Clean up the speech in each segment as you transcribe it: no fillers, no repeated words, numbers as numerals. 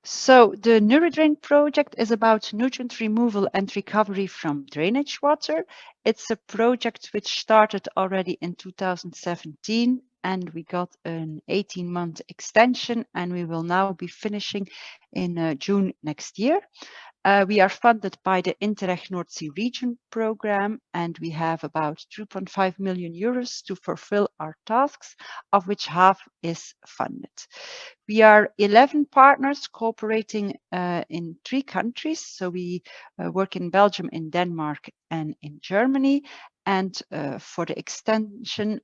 So the NuReDrain project is about nutrient removal and recovery from drainage water. It's a project which started already in 2017 and we got an 18-month extension and we will now be finishing in June next year. We are funded by the Interreg North Sea Region program, and we have about 2.5 million euros to fulfill our tasks, of which half is funded. We are 11 partners cooperating in 3 countries. So we work in Belgium, in Denmark, and in Germany. And for the extension,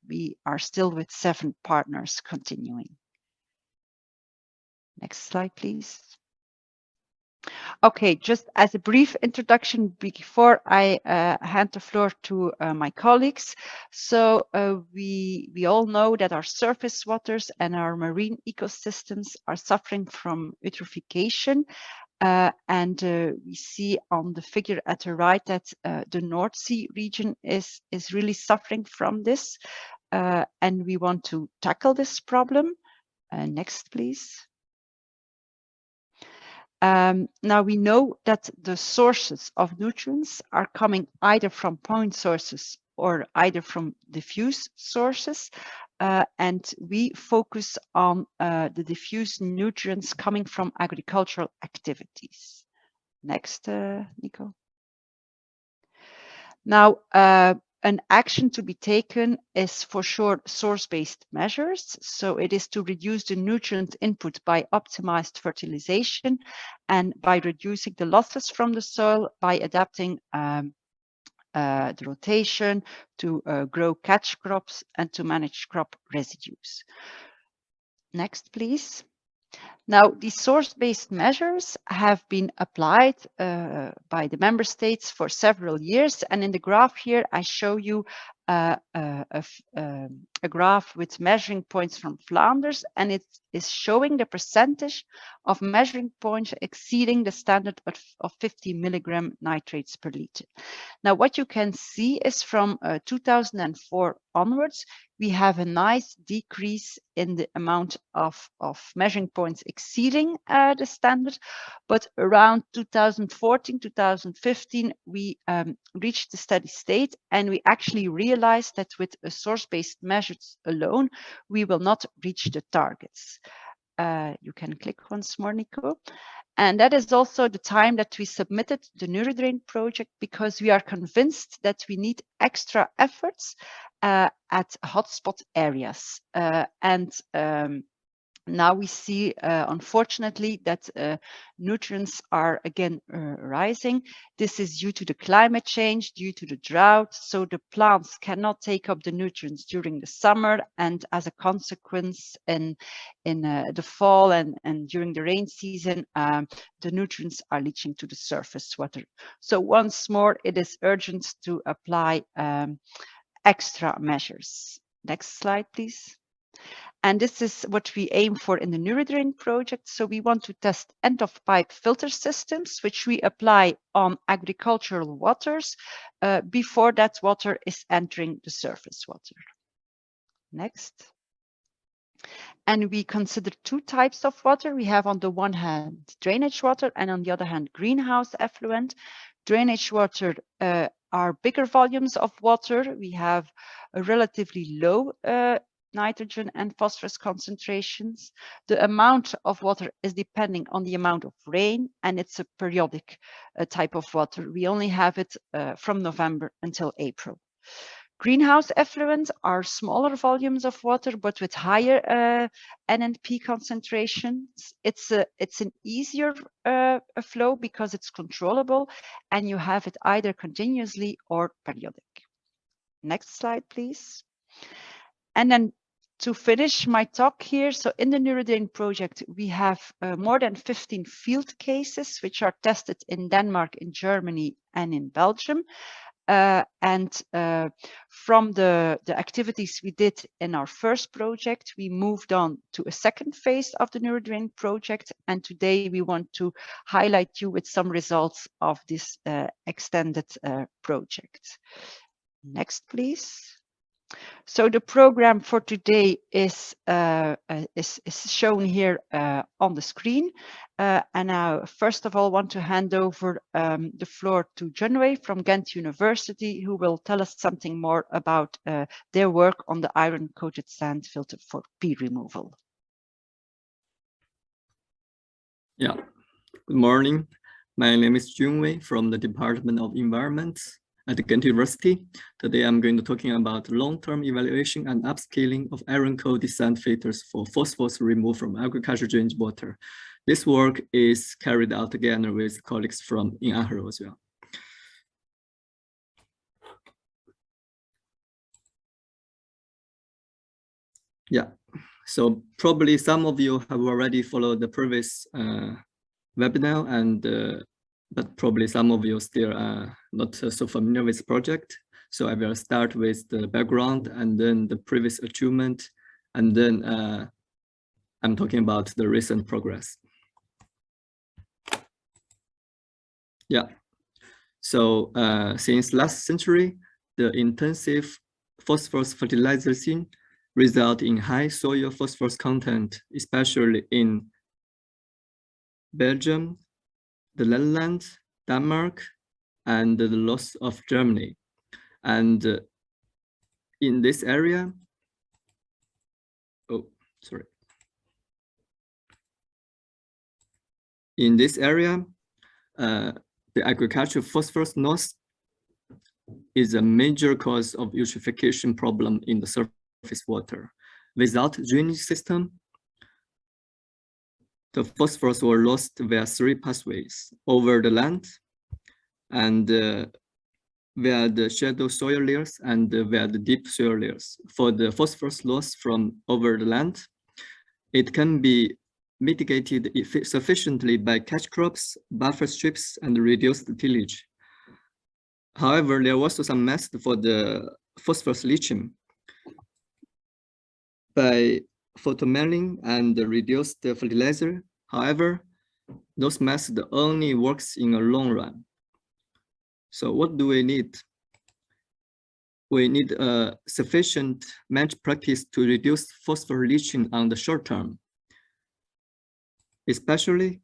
we are still with 7 partners continuing. Next slide, please. Okay, just as a brief introduction before I hand the floor to my colleagues. So we all know that our surface waters and our marine ecosystems are suffering from eutrophication. And we see on the figure at the right that the North Sea region is really suffering from this. And we want to tackle this problem. Next, please. Now we know that the sources of nutrients are coming either from point sources or either from diffuse sources. And we focus on the diffuse nutrients coming from agricultural activities. Next, Nico. Now, an action to be taken is for sure source-based measures. So it is to reduce the nutrient input by optimized fertilization and by reducing the losses from the soil by adapting the rotation to grow catch crops and to manage crop residues. Next, please. Now, these source-based measures have been applied by the member states for several years. And in the graph here, I show you a graph with measuring points from Flanders, and it is showing the percentage of measuring points exceeding the standard of 50 milligram nitrates per liter. Now, what you can see is from 2004 onwards, we have a nice decrease in the amount of measuring points exceeding the standard, but around 2014, 2015, we reached the steady state, and we actually realized that with a source-based measures alone, we will not reach the targets. You can click once more, Nico. And that is also the time that we submitted the NuReDrain project, because we are convinced that we need extra efforts at hotspot areas. Now we see, unfortunately, that nutrients are again rising. This is due to the climate change, due to the drought. So the plants cannot take up the nutrients during the summer, and as a consequence, in the fall and during the rain season, the nutrients are leaching to the surface water. So once more, it is urgent to apply extra measures. Next slide, please. And this is what we aim for in the NuReDrain project. So we want to test end-of-pipe filter systems, which we apply on agricultural waters before that water is entering the surface water. Next. And we consider 2 types of water. We have on the one hand drainage water, and on the other hand greenhouse effluent. Drainage water are bigger volumes of water. We have a relatively low nitrogen and phosphorus concentrations. The amount of water is depending on the amount of rain, and it's a periodic type of water. We only have it from November until April. Greenhouse effluents are smaller volumes of water, but with higher NNP concentrations. It's an easier flow because it's controllable, and you have it either continuously or periodic. Next slide, please. And then to finish my talk here, so in the NuReDrain project, we have more than 15 field cases, which are tested in Denmark, in Germany, and in Belgium. From the activities we did in our first project, we moved on to a second phase of the NuReDrain project. And today we want to highlight you with some results of this extended project. Next, please. So the program for today is shown here on the screen. And I first of all want to hand over the floor to Junwei from Ghent University, who will tell us something more about their work on the iron-coated sand filter for pea removal. Yeah, good morning. My name is Junwei from the Department of Environment at Ghent University. Today I'm going to talking about long-term evaluation and upscaling of iron-coated sand filters for phosphorus removed from agricultural drainage water. This work is carried out together with colleagues from in Aarhus as well. Yeah, so probably some of you have already followed the previous webinar, and but probably some of you still are not so familiar with the project. So I will start with the background and then the previous achievement, and then I'm talking about the recent progress. Yeah, so since last century, the intensive phosphorus fertilization result in high soil phosphorus content, especially in Belgium, the Netherlands, Denmark, and the loss of Germany. And in this area, in this area, the agricultural phosphorus loss is a major cause of eutrophication problem in the surface water. Without drainage system, the phosphorus were lost via 3 pathways: over the land, and via the shallow soil layers, and via the deep soil layers. For the phosphorus loss from over the land, it can be mitigated sufficiently by catch crops, buffer strips, and reduced tillage. However, there was also some method for the phosphorus leaching by photomelling and reduce the fertilizer. However, those methods only works in a long run. So what do we need? We need a sufficient managed practice to reduce phosphorus leaching on the short term. Especially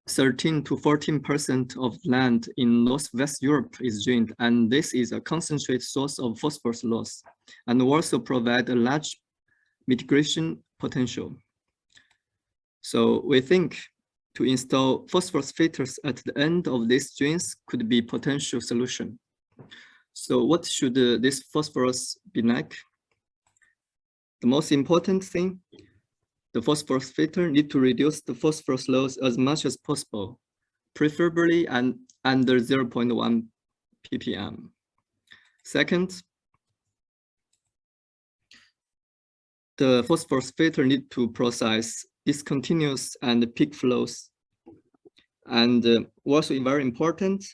13 to 14% of land in Northwest Europe is drained, and this is a concentrated source of phosphorus loss, and also provide a large mitigation potential. So we think to install phosphorus filters at the end of these drains could be potential solution. So what should this phosphorus be like? The most important thing, the phosphorus filter need to reduce the phosphorus loss as much as possible, preferably under 0.1 ppm. Second, the phosphorus filter need to process discontinuous and peak flows. And also very important,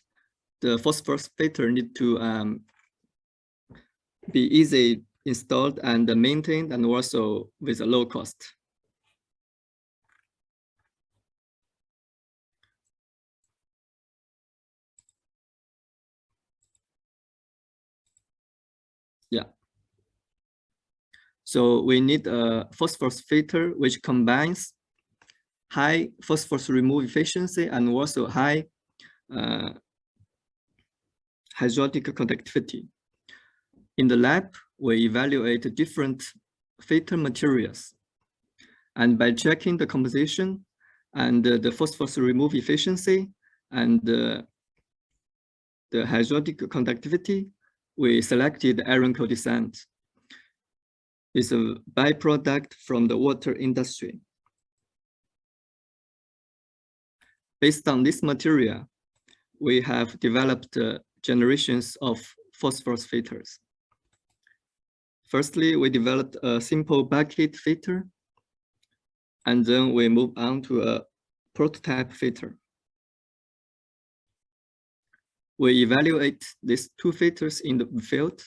the phosphorus filter need to be easy installed and maintained, and also with a low cost. Yeah. So we need a phosphorus filter which combines high phosphorus remove efficiency and also high hydraulic conductivity. In the lab, we evaluate different filter materials, and by checking the composition and the phosphorus remove efficiency and the hydraulic conductivity, we selected iron-coated sand. It's a byproduct from the water industry. Based on this material, we have developed generations of phosphorus filters. Firstly, we developed a simple bucket filter, and then we move on to a prototype filter. We evaluate these 2 filters in the field,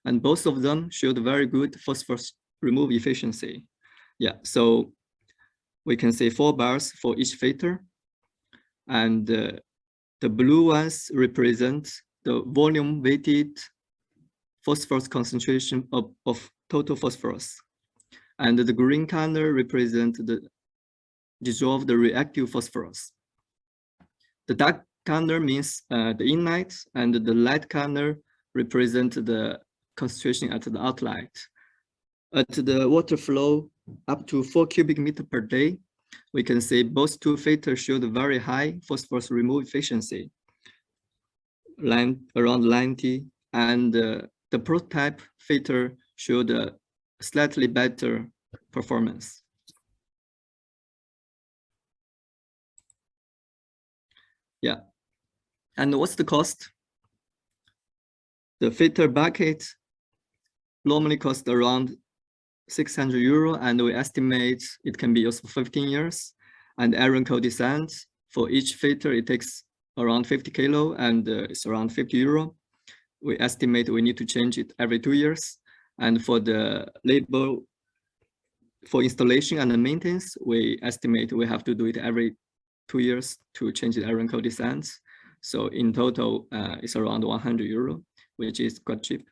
and both of them showed very good phosphorus remove efficiency. Yeah, so we can say 4 bars for each filter, and the blue ones represent the volume weighted phosphorus concentration of total phosphorus. And the green color represents the dissolved reactive phosphorus. The dark color means the inlet, and the light color represents the concentration at the outlet. At the water flow up to 4 cubic meters per day, we can see both two filters showed very high phosphorus removal efficiency, around 90, and the prototype filter showed a slightly better performance. Yeah, and what's the cost? The filter bucket normally costs around 600 euro, and we estimate it can be used for 15 years. And iron coated sand, for each filter, it takes around 50 kilo, and it's around 50 euro. We estimate we need to change it every 2 years. And for the labor, for installation and the maintenance, we estimate we have to do it every 2 years to change the iron coated sands. So in total, it's around 100 euro, which is quite cheap.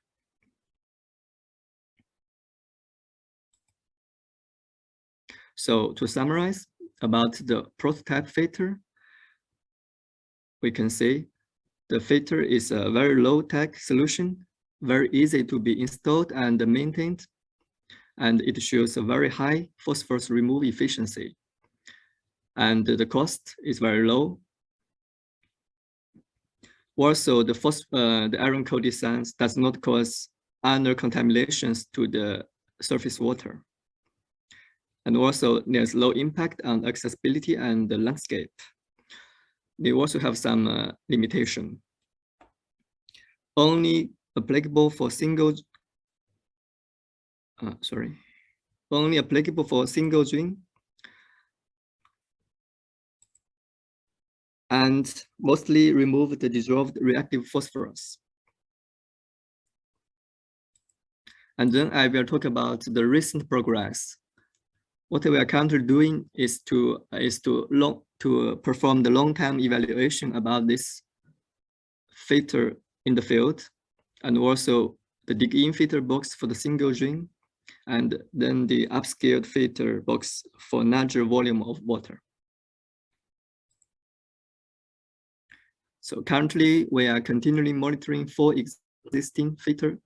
So to summarize about the prototype filter, we can say the filter is a very low-tech solution, very easy to be installed and maintained, and it shows a very high phosphorus removal efficiency. And the cost is very low. Also, the iron coated sands does not cause other contaminations to the surface water. And also, there's low impact on accessibility and the landscape. They also have some limitation. Only applicable for single drain, and mostly remove the dissolved reactive phosphorus. And then I will talk about the recent progress. What we are currently doing is to perform the long-term evaluation about this filter in the field, and also the dig-in filter box for the single drain, and then the upscaled filter box for larger volume of water. So currently, we are continually monitoring 4 existing filters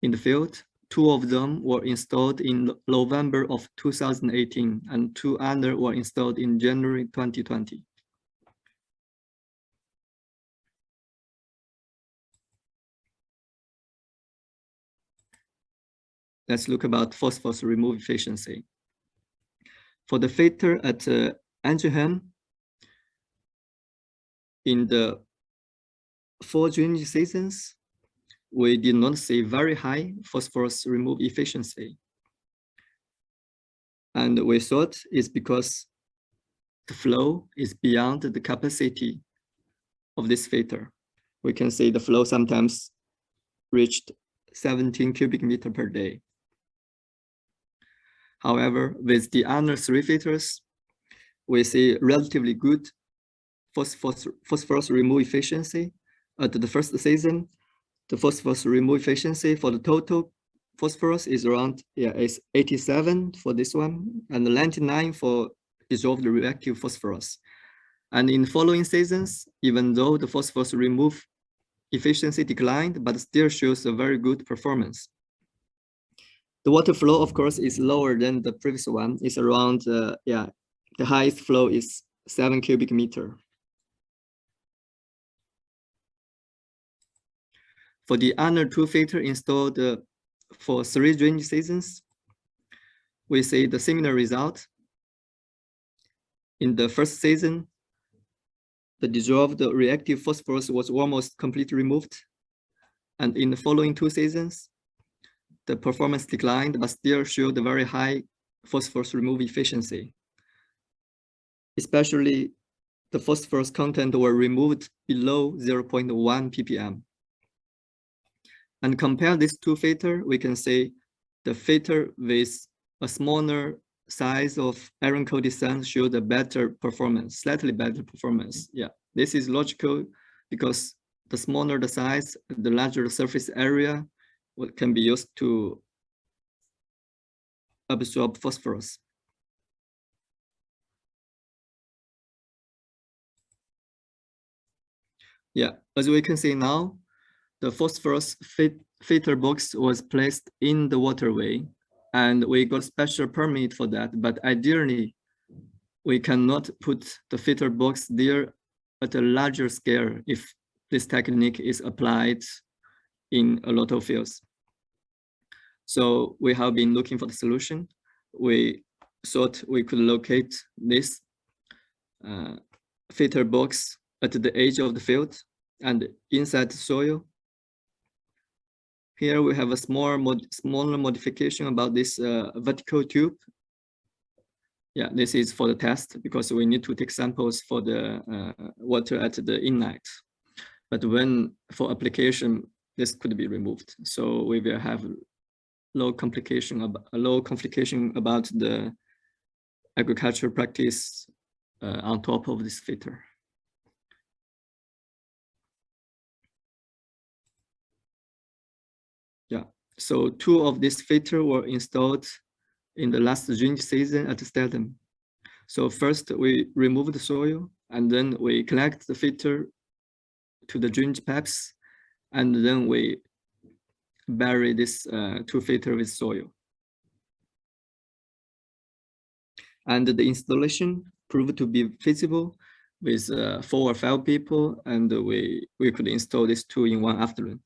in the field. 2 of them were installed in November of 2018, and 2 others were installed in January 2020. Let's look about phosphorus removal efficiency. For the filter at Andreas, in the 4 drainage seasons, we did not see very high phosphorus removal efficiency. And we thought it's because the flow is beyond the capacity of this filter. We can see the flow sometimes reached 17 cubic meters per day. However, with the other 3 filters, we see relatively good phosphorus removal efficiency. At the first season, the phosphorus removal efficiency for the total phosphorus is around is 87 for this one, and 99 for dissolved reactive phosphorus. And in following seasons, even though the phosphorus removal efficiency declined, but still shows a very good performance. The water flow, of course, is lower than the previous one. It's around, the highest flow is 7 cubic meter. For the other 2 filters installed for 3 drainage seasons, we see the similar result. In the first season, the dissolved reactive phosphorus was almost completely removed. And in the following 2 seasons, the performance declined, but still showed a very high phosphorus removal efficiency. Especially the phosphorus content were removed below 0.1 ppm. And compare these 2 filters, we can say the filter with a smaller size of iron coated sand showed a better performance, slightly better performance. Yeah, this is logical because the smaller the size, the larger the surface area, what can be used to absorb phosphorus. Yeah, as we can see now, the phosphorus filter box was placed in the waterway, and we got special permit for that. But ideally, we cannot put the filter box there at a larger scale if this technique is applied in a lot of fields. So we have been looking for the solution. We thought we could locate this filter box at the edge of the field and inside the soil. Here we have a smaller modification about this vertical tube. Yeah, this is for the test because we need to take samples for the water at the inlet. But when for application, this could be removed. So we will have low complication about the agricultural practice on top of this filter. Yeah, so 2 of these filters were installed in the last drinking season at Stedham. So first we remove the soil and then we connect the filter to the drainage pipes, and then we bury this 2 filters with soil. And the installation proved to be feasible with 4 or 5 people, and we could install these 2 in 1 afternoon.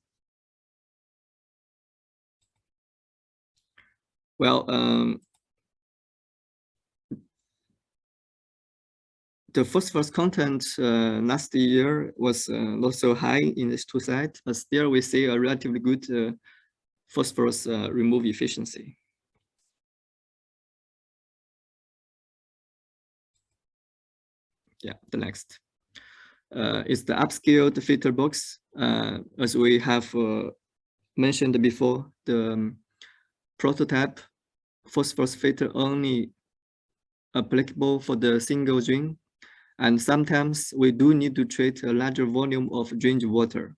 Well, the phosphorus content last year was not so high in these 2 sites, but still we see a relatively good phosphorus remove efficiency. Yeah, the next is the upscaled filter box. As we have mentioned before, the prototype phosphorus filter only applicable for the single drain, and sometimes we do need to treat a larger volume of drainage water.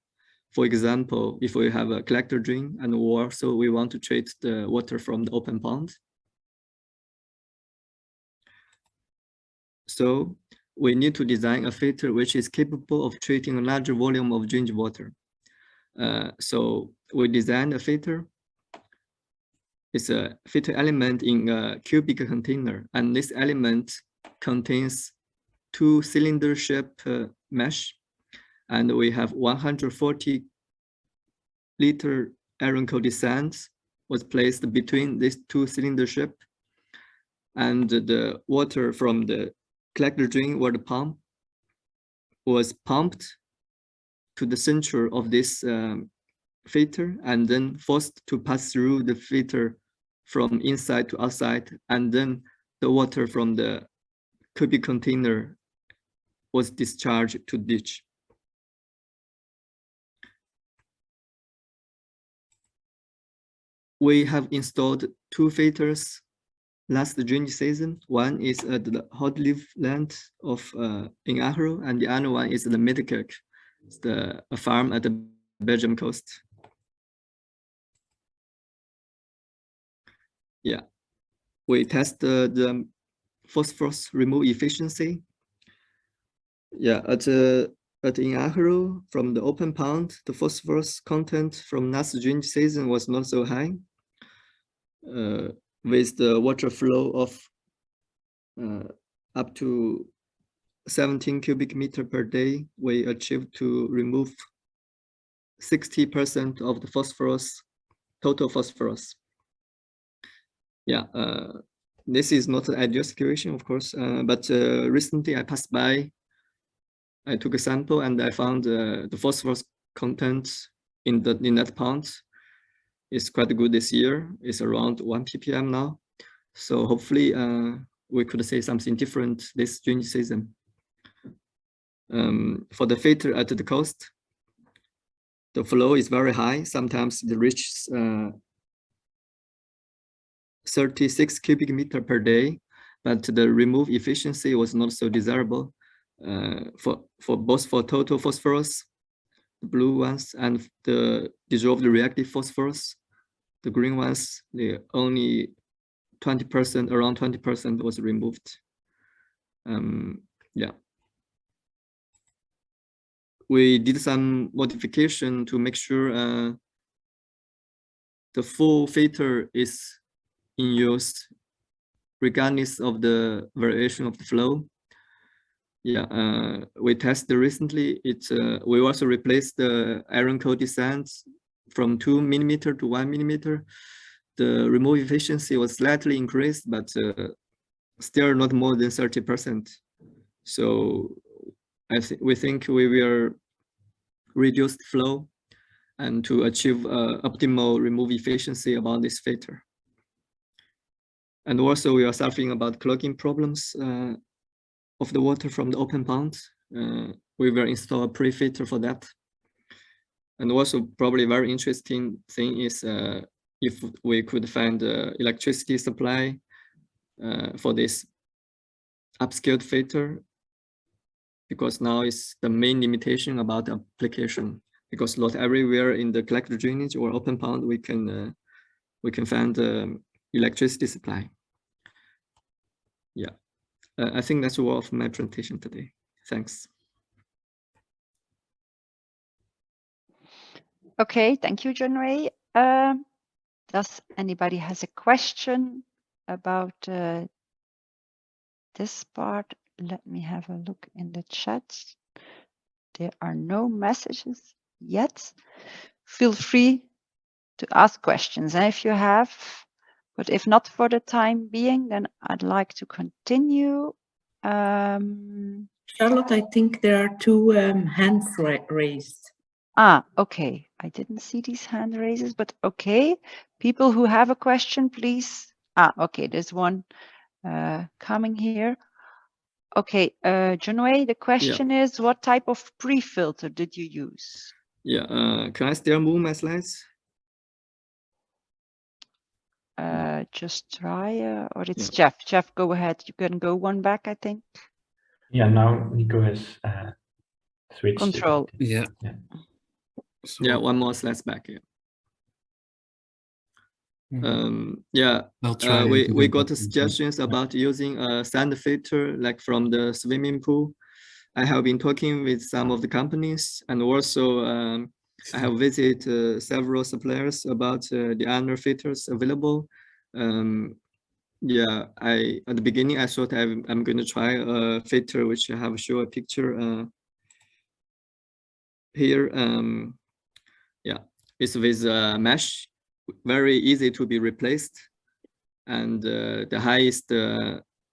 For example, if we have a collector drain and also we want to treat the water from the open pond. So we need to design a filter which is capable of treating a larger volume of drainage water. So we designed a filter. It's a filter element in a cubic container, and this element contains 2 cylinder-shaped mesh, and we have 140 liter iron-coated sand was placed between these 2 cylinder shape, and the water from the collector drain water pump was pumped to the center of this filter and then forced to pass through the filter from inside to outside, and then the water from the cubic container was discharged to ditch. We have installed 2 filters last drainage season. One is at the hot-leaf land of in Ahro, and the other one is the Middelkerk. It's a farm at the Belgium coast. Yeah, we test the phosphorus remove efficiency. Yeah, at in Ahro, from the open pond, the phosphorus content from last drainage season was not so high. With the water flow of up to 17 cubic meter per day, we achieved to remove 60% of the phosphorus, total phosphorus. Yeah, this is not an ideal situation, of course, but recently I passed by, I took a sample and I found the phosphorus content in that pond is quite good this year. It's around 1 ppm now. So hopefully we could say something different this drainage season. For the filter at the coast, the flow is very high. Sometimes it reaches 36 cubic meter per day, but the remove efficiency was not so desirable for both for total phosphorus the blue ones, and the dissolved reactive phosphorus, the green ones, the only 20%, around 20% was removed. Yeah. We did some modification to make sure the full filter is in use regardless of the variation of the flow. Yeah, we tested recently. We also replaced the iron coated sands from 2 millimeter to 1 millimeter. The remove efficiency was slightly increased, but still not more than 30%. So we think we will reduce the flow and to achieve optimal remove efficiency about this filter. And also we are suffering about clogging problems of the water from the open pond. We will install a pre-filter for that. And also probably very interesting thing is if we could find electricity supply for this upscaled filter, because now it's the main limitation about the application, because not everywhere in the collector drainage or open pond we can find electricity supply. Yeah, I think that's all of my presentation today. Thanks. Okay, thank you, Junwei. Does anybody has a question about this part? Let me have a look in the chat. There are no messages yet. Feel free to ask questions if you have, but if not for the time being, then I'd like to continue. Charlotte, I think there are 2 hands raised. Ah, okay. I didn't see these hand raises, but okay. People who have a question, please. Ah, okay. There's one coming here. Okay, Junwei, the question is, what type of pre-filter did you use? Yeah, can I still move my slides? Just try, or it's Jef. Jef, go ahead. You can go one back, I think. Yeah, now Nico has switched. Control. Yeah. So, yeah, one more slide back. Yeah. We got suggestions about using a sand filter like from the swimming pool. I have been talking with some of the companies, and also I have visited several suppliers about the other filters available. Yeah, at the beginning I thought I'm going to try a filter which I have shown a picture here. Yeah, it's with mesh, very easy to be replaced, and the highest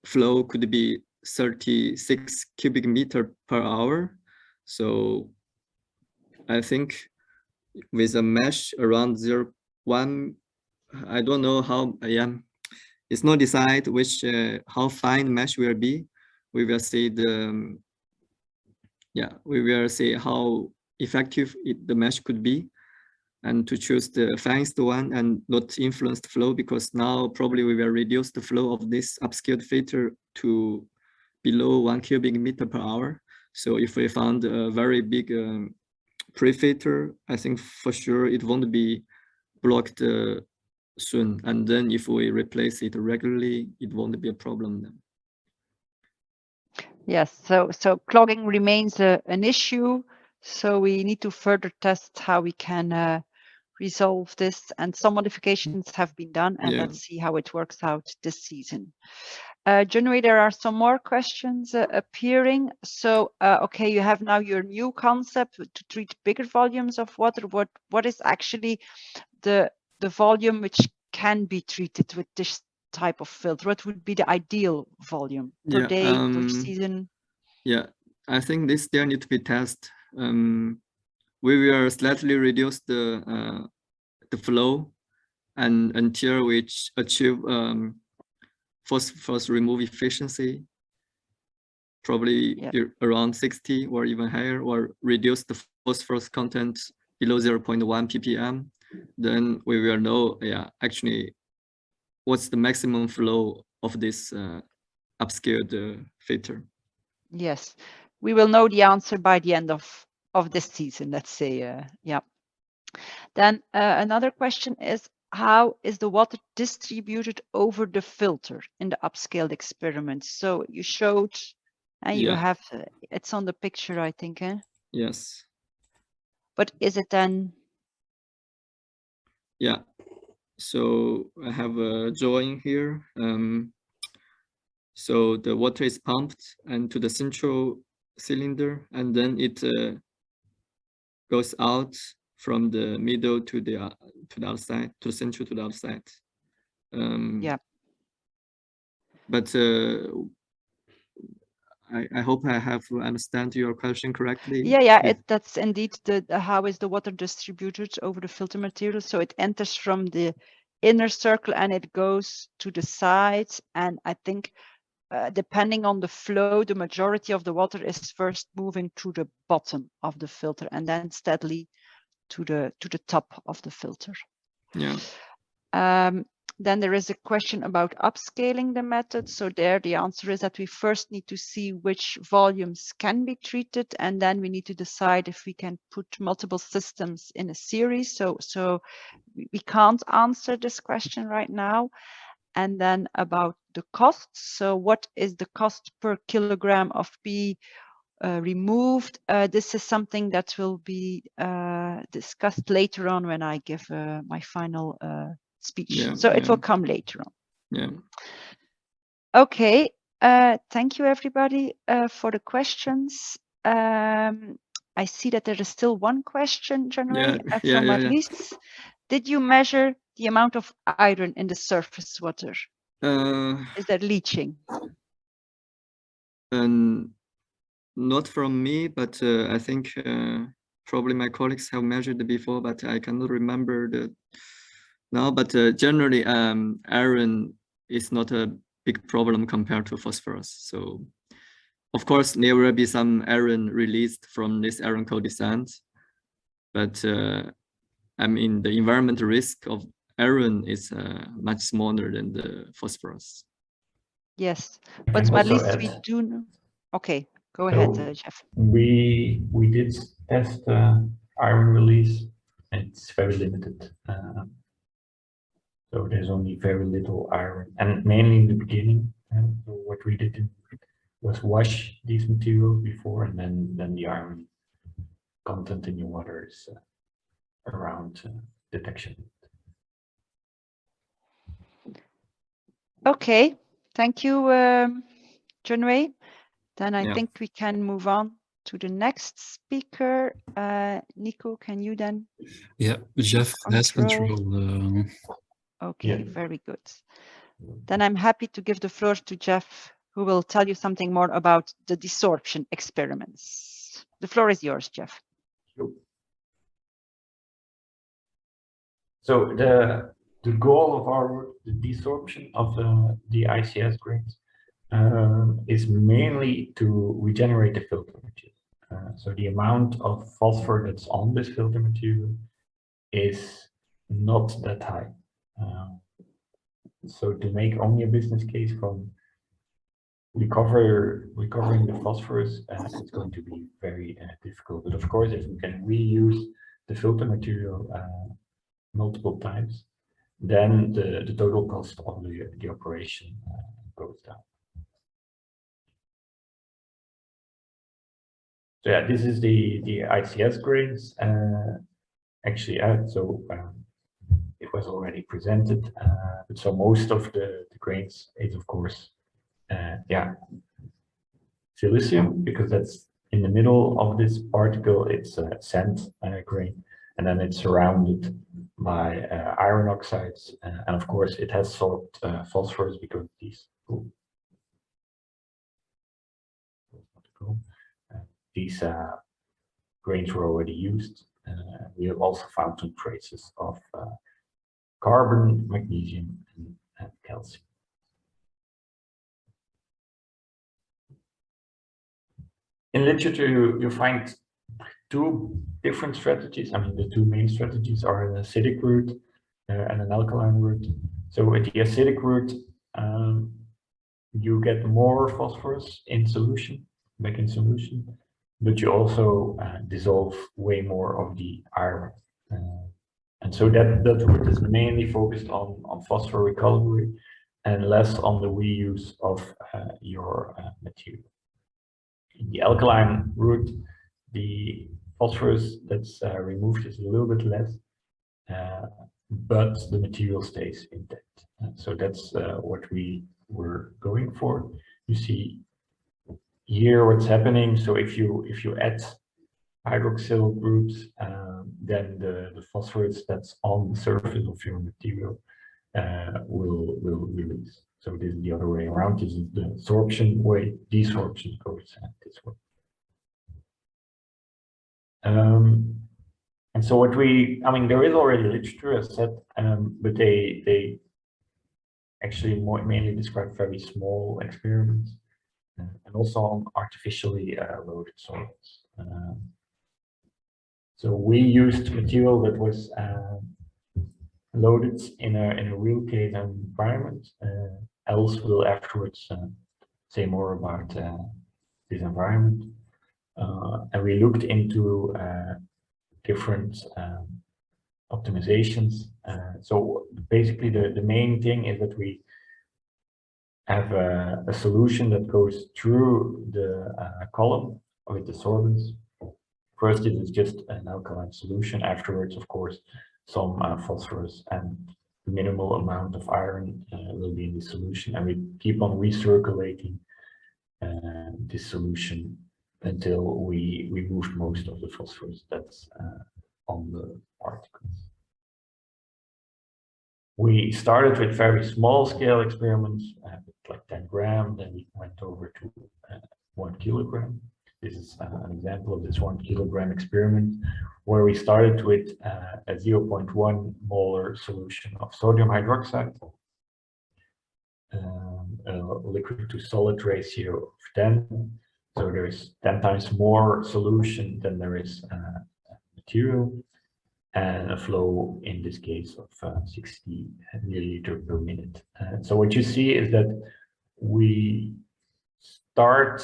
flow could be 36 cubic meter per hour. So I think with a mesh around 0.1, I don't know how. It's not decided which how fine mesh will be. We will see the we will see how effective the mesh could be, and to choose the finest one and not influence the flow, because now probably we will reduce the flow of this upscaled filter to below 1 cubic meter per hour. So if we found a very big pre-filter, I think for sure it won't be blocked soon. And then if we replace it regularly, it won't be a problem then. Yes, so clogging remains an issue. So we need to further test how we can resolve this, and some modifications have been done, and let's see how it works out this season. Junwei, there are some more questions appearing. So, okay, you have now your new concept to treat bigger volumes of water. What is actually the volume which can be treated with this type of filter? What would be the ideal volume per day, per season? Yeah, I think this still need to be tested. We will slightly reduce the flow, and until we achieve phosphorus remove efficiency, probably around 60 or even higher, or reduce the phosphorus content below 0.1 ppm. Then we will know, actually, what's the maximum flow of this upscaled filter. Yes, we will know the answer by the end of of this season, let's say. Yeah. Then another question is, how is the water distributed over the filter in the upscaled experiment? So you showed, and you have, it's on the picture, I think. Yes. But is it then? Yeah. So I have a drawing here. So the water is pumped into the central cylinder, and then it goes out from the middle to the outside, to the central, to the outside. Yeah. But I hope I have understand your question correctly. Yeah. That's indeed the how is the water distributed over the filter material. So it enters from the inner circle and it goes to the sides. And I think depending on the flow, the majority of the water is first moving to the bottom of the filter and then steadily to the top of the filter. Yeah. Then there is a question about upscaling the method. So there the answer is that we first need to see which volumes can be treated, and then we need to decide if we can put multiple systems in a series. So we can't answer this question right now. And then about the costs. So what is the cost per kilogram of P removed? This is something that will be discussed later on when I give my final speech. It will come later on. Yeah. Okay. Thank you, everybody, for the questions. I see that there is still one question, Junwei, from Marlies. Did you measure the amount of iron in the surface water? Is there leaching? Not from me, but I think probably my colleagues have measured it before, but I cannot remember now. But generally, iron is not a big problem compared to phosphorus. So, of course, there will be some iron released from this iron co-descent, but I mean, the environmental risk of iron is much smaller than the phosphorus. Yes, but at least we do know. Okay, go ahead, Jef. We did test iron release. It's very limited. So there's only very little iron, and mainly in the beginning. So what we did was wash these materials before, and then the iron content in your water is around detection. Okay, thank you, Junwei. Then I think we can move on to the next speaker. Nico, can you then? Yeah, Jef has control. Okay, very good. Then I'm happy to give the floor to Jef, who will tell you something more about the desorption experiments. The floor is yours, Jef. So the goal of the desorption of the ICS grains is mainly to regenerate the filter material. So the amount of phosphor that's on this filter material is not that high. So to make only a business case from recovering the phosphorus, it's going to be very difficult. But of course, if we can reuse the filter material multiple times, then the total cost of the operation goes down. So yeah, this is the ICS grains. Actually, it was already presented. But so most of the grains is, of course, silicium, because that's in the middle of this particle. It's a sand grain, and then it's surrounded by iron oxides, and of course it has sorbed phosphorus because these grains were already used. We have also found some traces of carbon, magnesium, and calcium. In literature, you find two different strategies. I mean, the two main strategies are an acidic route and an alkaline route. So with the acidic route, you get more phosphorus in solution, back in solution. but you also dissolve way more of the iron. And so that route is mainly focused on phosphor recovery and less on the reuse of your material. In the alkaline route, the phosphorus that's removed is a little bit less, but the material stays intact. So that's what we were going for. You see here what's happening. So if you add hydroxyl groups, then the phosphorus that's on the surface of your material will release. So this is the other way around. This is the absorption way. Desorption goes this way. And so what I mean, there is already literature, as said, but they actually mainly describe very small experiments and also on artificially loaded soils. So we used material that was loaded in a real case environment. Els will afterwards say more about this environment. And we looked into different optimizations. So basically the main thing is that we have a solution that goes through the column with the sorbents. First, it is just an alkaline solution. Afterwards, of course, some phosphorus and the minimal amount of iron will be in the solution. And we keep on recirculating this solution until we removed most of the phosphorus that's on the particles. We started with very small scale experiments, like 10 grams, then we went over to 1 kilogram. This is an example of this 1 kilogram experiment, where we started with a 0.1 molar solution of sodium hydroxide, a liquid to solid ratio of 10. So there's 10 times more solution than there is material, and a flow in this case of 60 milliliter per minute. So what you see is that we start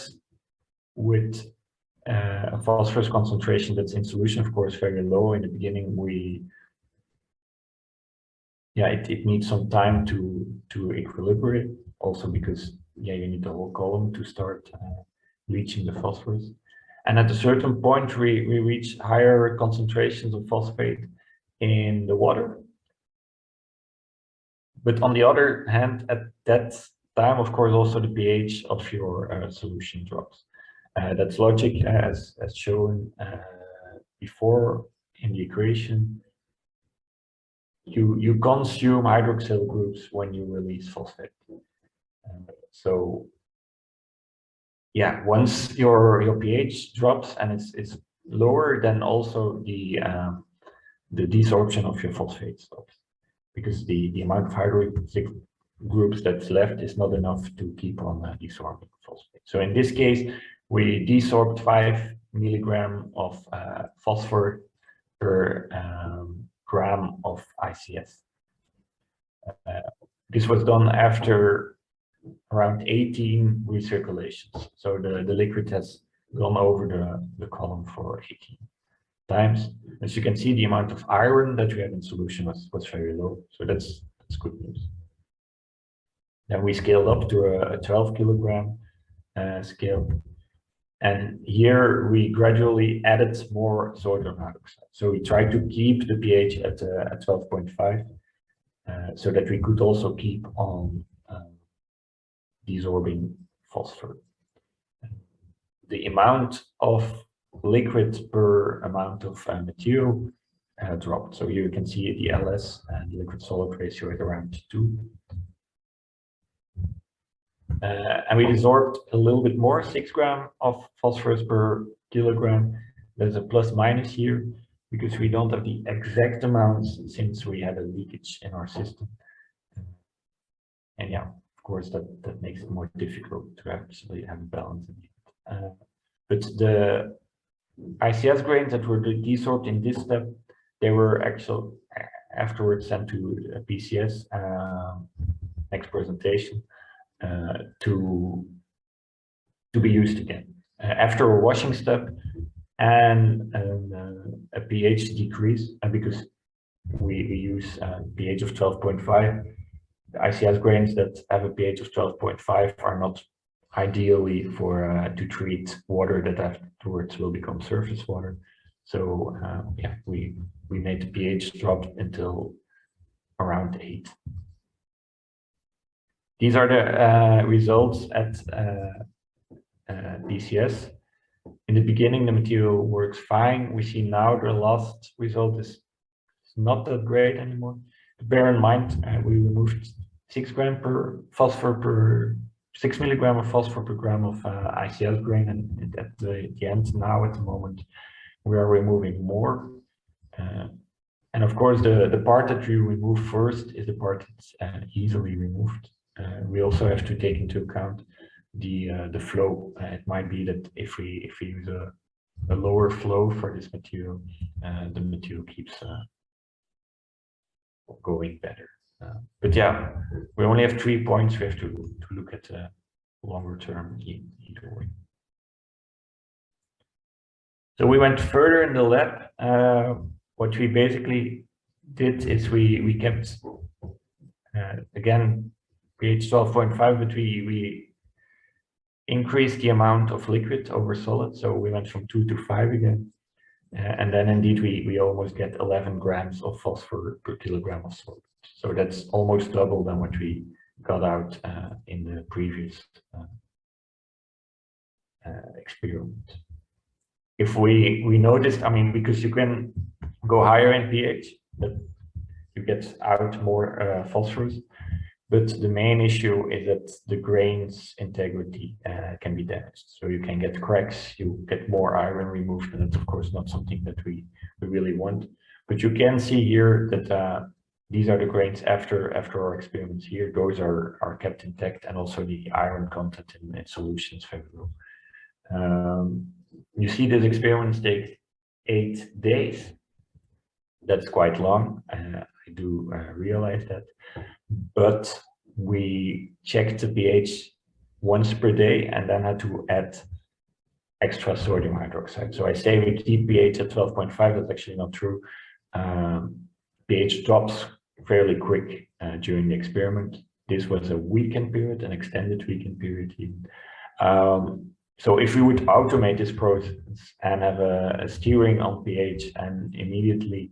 with a phosphorus concentration that's in solution, of course, very low. In the beginning, it needs some time to equilibrate, also because you need the whole column to start reaching the phosphorus. And at a certain point, we reach higher concentrations of phosphate in the water. But on the other hand, at that time, of course, also the pH of your solution drops. That's logic, as shown before in the equation. You consume hydroxyl groups when you release phosphate. So yeah, once your pH drops and it's lower, then also the desorption of your phosphate stops, because the amount of hydroxyl groups that's left is not enough to keep on desorbing phosphate. So in this case, we desorbed 5 milligram of phosphor per gram of ICS. This was done after around 18 recirculations. So the liquid has gone over the column for 18 times. As you can see, the amount of iron that we had in solution was very low. So that's good news. Then we scaled up to a 12 kilogram scale. And here we gradually added more sodium hydroxide. So we tried to keep the pH at 12.5 so that we could also keep on desorbing phosphor. The amount of liquid per amount of material dropped. So here you can see the LS and the liquid solid ratio is around 2. And we desorbed a little bit more, 6 grams of phosphorus per kilogram. There's a plus minus here because we don't have the exact amounts since we had a leakage in our system. And yeah, of course, that makes it more difficult to actually have a balance in it. But the ICS grains that were desorbed in this step, they were actually afterwards sent to PCS, next presentation, to be used again. After a washing step, and a pH decrease, and because we use pH of 12.5, the ICS grains that have a pH of 12.5 are not ideally for to treat water that afterwards will become surface water. So yeah, we made the pH drop until around 8. These are the results at DCS. In the beginning, the material works fine. We see now the last result is not that great anymore. Bear in mind, we removed 6 grams per phosphor per 6 milligram of phosphor per gram of ICS grain, and at the end now at the moment we are removing more. And of course, the part that we remove first is the part that's easily removed. We also have to take into account the flow. It might be that if we use a lower flow for this material, the material keeps going better. But yeah, we only have 3 points. We have to look at longer term either way. So we went further in the lab. What we basically did is we kept again pH 12.5, but we increased the amount of liquid over solid. So we went from 2 to 5 again. And then indeed we almost get 11 grams of phosphor per kilogram of solid. So that's almost double than what we got out in the previous experiment. If we noticed, I mean, because you can go higher in pH, but you get out more phosphorus. But the main issue is that the grain's integrity can be damaged. So you can get cracks, you get more iron removed, and that's of course not something that we really want. But you can see here that these are the grains after our experiments here. Those are kept intact, and also the iron content in solutions very low. You see these experiments take 8 days. That's quite long. I do realize that. But we checked the pH once per day and then had to add extra sodium hydroxide. So I say we keep pH at 12.5, that's actually not true. pH drops fairly quick during the experiment. This was a weekend period, an extended weekend period even. So if we would automate this process and have a steering on pH and immediately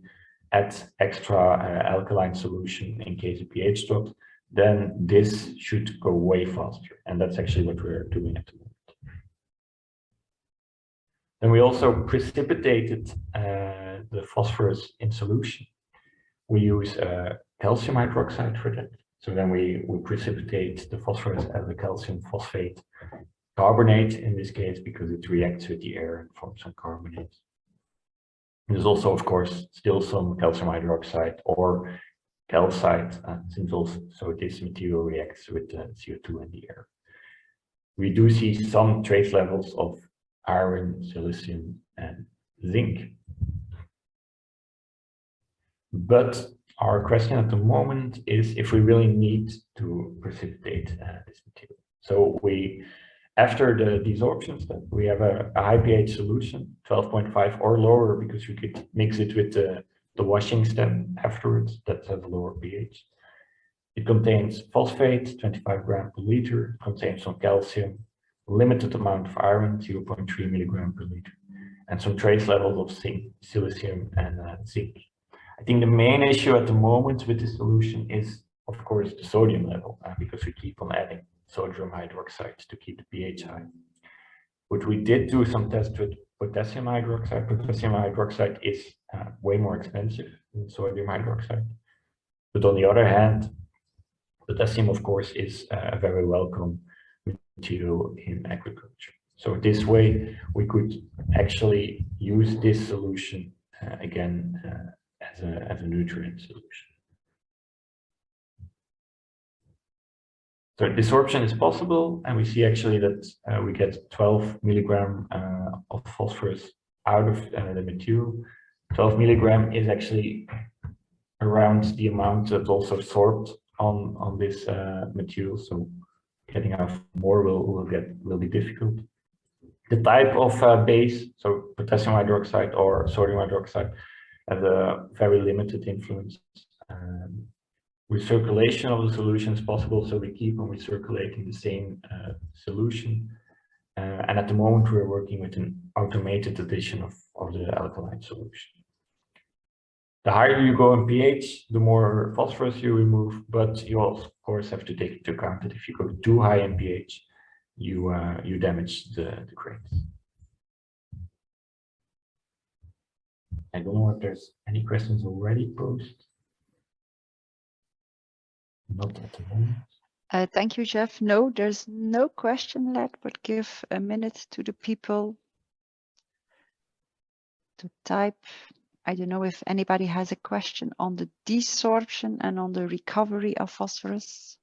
add extra alkaline solution in case the pH drops, then this should go way faster. And that's actually what we're doing at the moment. Then we also precipitated the phosphorus in solution. We use calcium hydroxide for that. So then we precipitate the phosphorus as a calcium phosphate carbonate in this case, because it reacts with the air and forms some carbonates. There's also, of course, still some calcium hydroxide or calcite, since also so this material reacts with CO2 in the air. We do see some trace levels of iron, silicium, and zinc. But our question at the moment is if we really need to precipitate this material. So after the desorption step, we have a high pH solution, 12.5 or lower, because we could mix it with the washing step afterwards that has a lower pH. It contains phosphate, 25 grams per liter, contains some calcium, limited amount of iron, 0.3 milligram per liter, and some trace levels of zinc, silicium, and zinc. I think the main issue at the moment with this solution is, of course, the sodium level, because we keep on adding sodium hydroxide to keep the pH high. But we did do some tests with potassium hydroxide. Potassium hydroxide is way more expensive than sodium hydroxide. But on the other hand, potassium, of course, is a very welcome material in agriculture. So this way, we could actually use this solution again as a nutrient solution. So desorption is possible, and we see actually that we get 12 milligram of phosphorus out of the material. 12 milligram is actually around the amount that's also absorbed on this material. So getting out more will be difficult. The type of base, so potassium hydroxide or sodium hydroxide, has a very limited influence. Recirculation of the solution is possible, so we keep on recirculating the same solution. And at the moment, we're working with an automated addition of the alkaline solution. The higher you go in pH, the more phosphorus you remove, but you also, of course, have to take into account that if you go too high in pH, you damage the grains. I don't know if there's any questions already posed. Not at the moment. Thank you, Jef. No, there's no question left, but give a minute to the people to type. I don't know if anybody has a question on the desorption and on the recovery of phosphorus.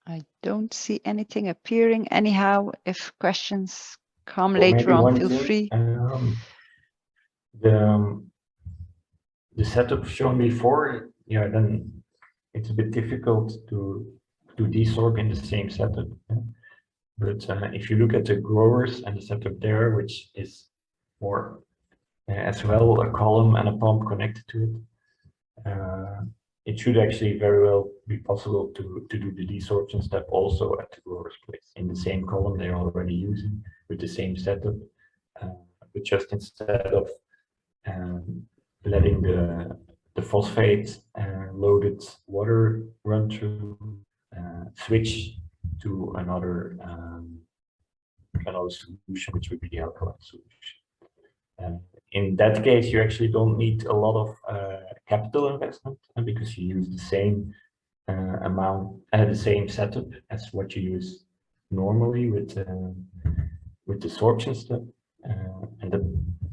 I don't see anything appearing. Anyhow, if questions come later on, feel free. The setup shown before, yeah, then it's a bit difficult to desorb in the same setup. Yeah. But if you look at the growers and the setup there, which is more as well a column and a pump connected to it, it should actually very well be possible to do the desorption step also at the grower's place in the same column they're already using with the same setup, but just instead of letting the phosphate loaded water run through, switch to another solution, which would be the alkaline solution. In that case, you actually don't need a lot of capital investment, because you use the same amount and the same setup as what you use normally with the sorption step. And that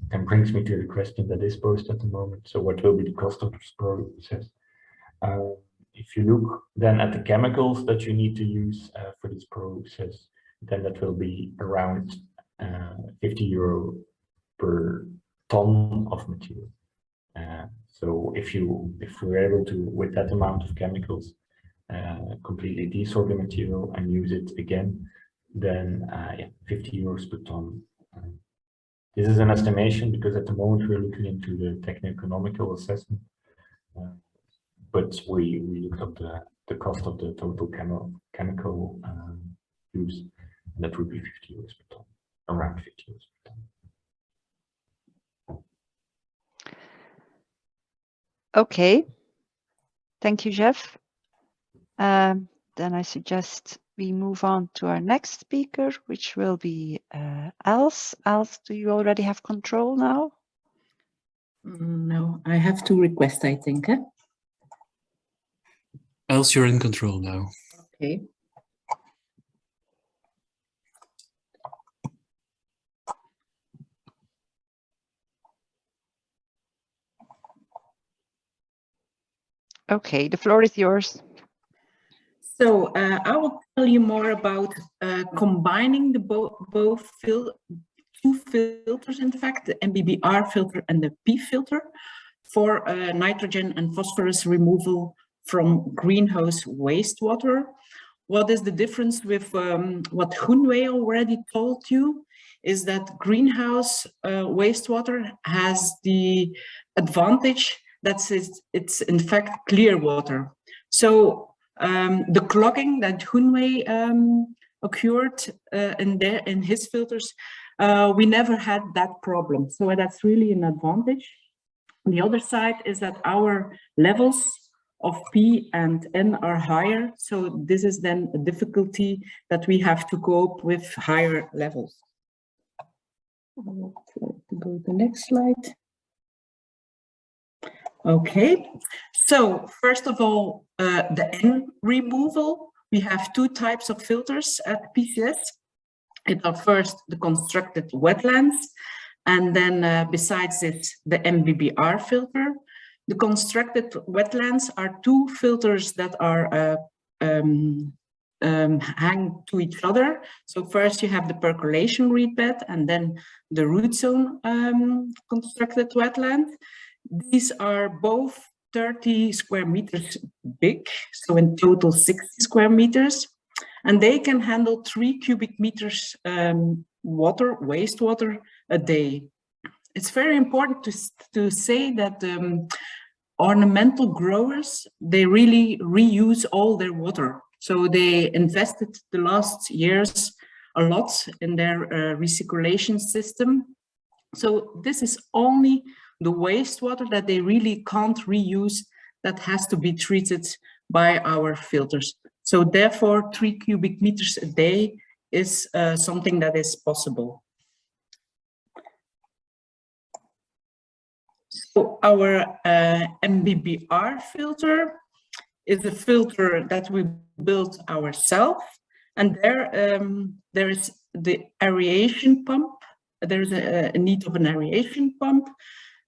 then brings me to the question that is posed at the moment. So what will be the cost of this process? If you look then at the chemicals that you need to use for this process, then that will be around €50 per ton of material. So if we're able to, with that amount of chemicals, completely desorb the material and use it again, then yeah, €50 per ton. This is an estimation because at the moment we're looking into the techno-economical assessment, but we looked up the cost of the total chemical use, and that would be €50 per ton, around €50 per ton. Okay, thank you, Jef. Then I suggest we move on to our next speaker, which will be Els. Els, do you already have control now? No, I have to request, I think. Els, you're in control now. Okay. Okay, the floor is yours. So I will tell you more about combining the two filters, in fact, the MBBR filter and the P filter for nitrogen and phosphorus removal from greenhouse wastewater. What is the difference with what Junwei already told you is that greenhouse wastewater has the advantage that it's in fact clear water. So the clogging that Junwei occurred in his filters, we never had that problem. So that's really an advantage. The other side is that our levels of P and N are higher. So this is then a difficulty that we have to cope with higher levels. Let's go to the next slide. Okay, so first of all, the N removal. We have two types of filters at PCS. It are first the constructed wetlands, and then besides it, the MBBR filter. The constructed wetlands are two filters that are hang to each other. So first you have the percolation reed bed and then the root zone constructed wetland. These are both 30 square meters big, so in total 60 square meters, and they can handle 3 cubic meters wastewater a day. It's very important to say that ornamental growers, they really reuse all their water. So they invested the last years a lot in their recirculation system. So this is only the wastewater that they really can't reuse that has to be treated by our filters. So therefore 3 cubic meters a day is something that is possible. So our MBBR filter is a filter that we built ourselves, and there is the aeration pump. There is a need of an aeration pump.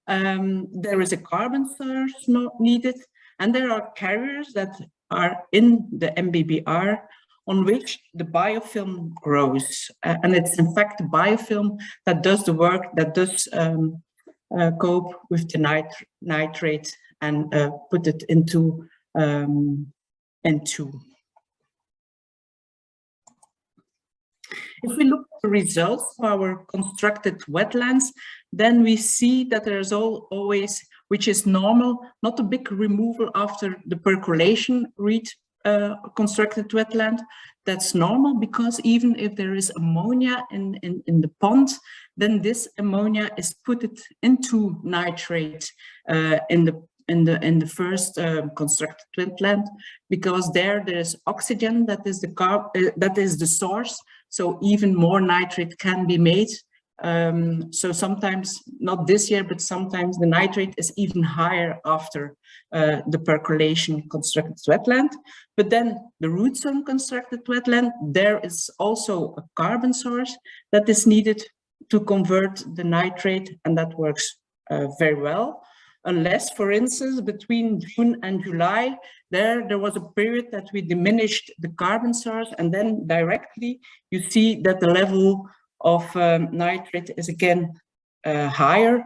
There is a carbon source not needed, and there are carriers that are in the MBBR on which the biofilm grows. And it's in fact the biofilm that does the work, that does cope with the nitrate and put it into N2. If we look at the results of our constructed wetlands, then we see that there's always, which is normal, not a big removal after the percolation reed constructed wetland. That's normal because even if there is ammonia in the pond, then this ammonia is put into nitrate in the first constructed wetland, because there is oxygen that is the source. So even more nitrate can be made. So sometimes, not this year, but sometimes the nitrate is even higher after the percolation constructed wetland. But then the root zone constructed wetland, there is also a carbon source that is needed to convert the nitrate, and that works very well. Unless, for instance, between June and July, there was a period that we diminished the carbon source, and then directly you see that the level of nitrate is again higher.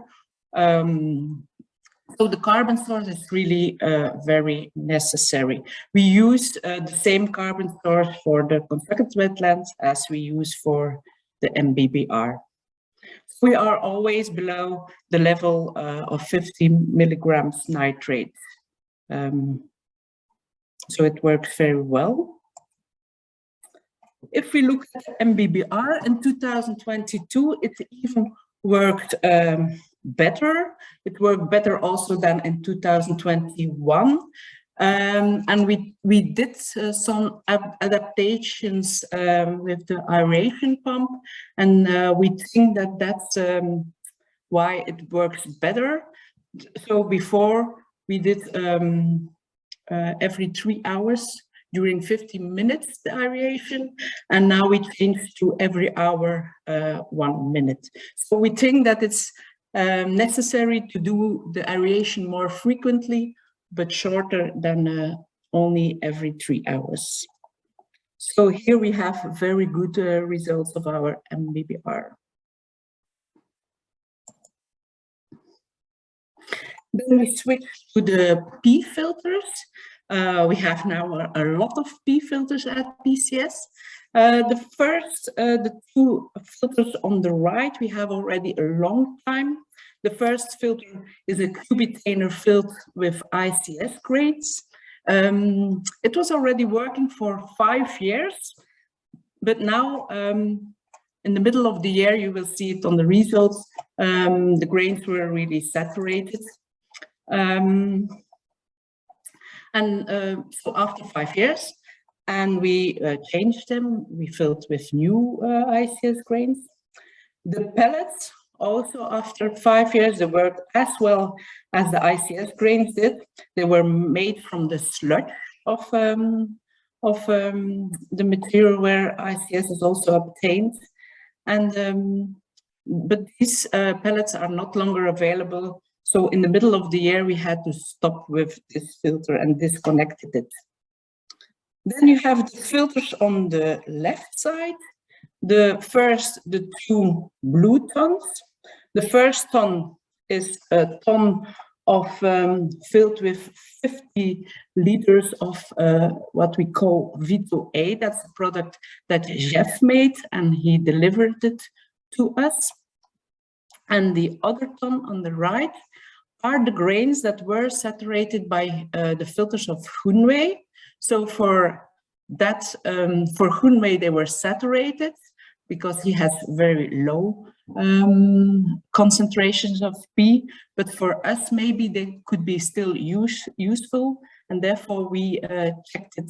So the carbon source is really very necessary. We use the same carbon source for the constructed wetlands as we use for the MBBR. We are always below the level of 15 milligrams nitrate. So it works very well. If we look at MBBR in 2022, it even worked better. It worked better also than in 2021. And we did some adaptations with the aeration pump, and we think that that's why it works better. So before we did every 3 hours during 15 minutes the aeration, and now we changed to every hour 1 minute. So we think that it's necessary to do the aeration more frequently, but shorter than only every 3 hours. So here we have very good results of our MBBR. Then we switch to the P filters. We have now a lot of P filters at PCS. The two filters on the right, we have already a long time. The first filter is a cubitainer filled with ICS grains. It was already working for 5 years, but now in the middle of the year, you will see it on the results. The grains were really saturated. So after 5 years, and we changed them, we filled with new ICS grains. The pellets, also after 5 years, they worked as well as the ICS grains did. They were made from the sludge of the material where ICS is also obtained. And but these pellets are not longer available. So in the middle of the year, we had to stop with this filter and disconnected it. Then you have the filters on the left side. The two blue tons. The first ton is a ton of filled with 50 liters of what we call VITO A. That's a product that Jef made and he delivered it to us. And the other ton on the right are the grains that were saturated by the filters of Junwei. So for that, for Junwei, they were saturated because he has very low concentrations of P, but for us, maybe they could be still useful. And therefore we checked it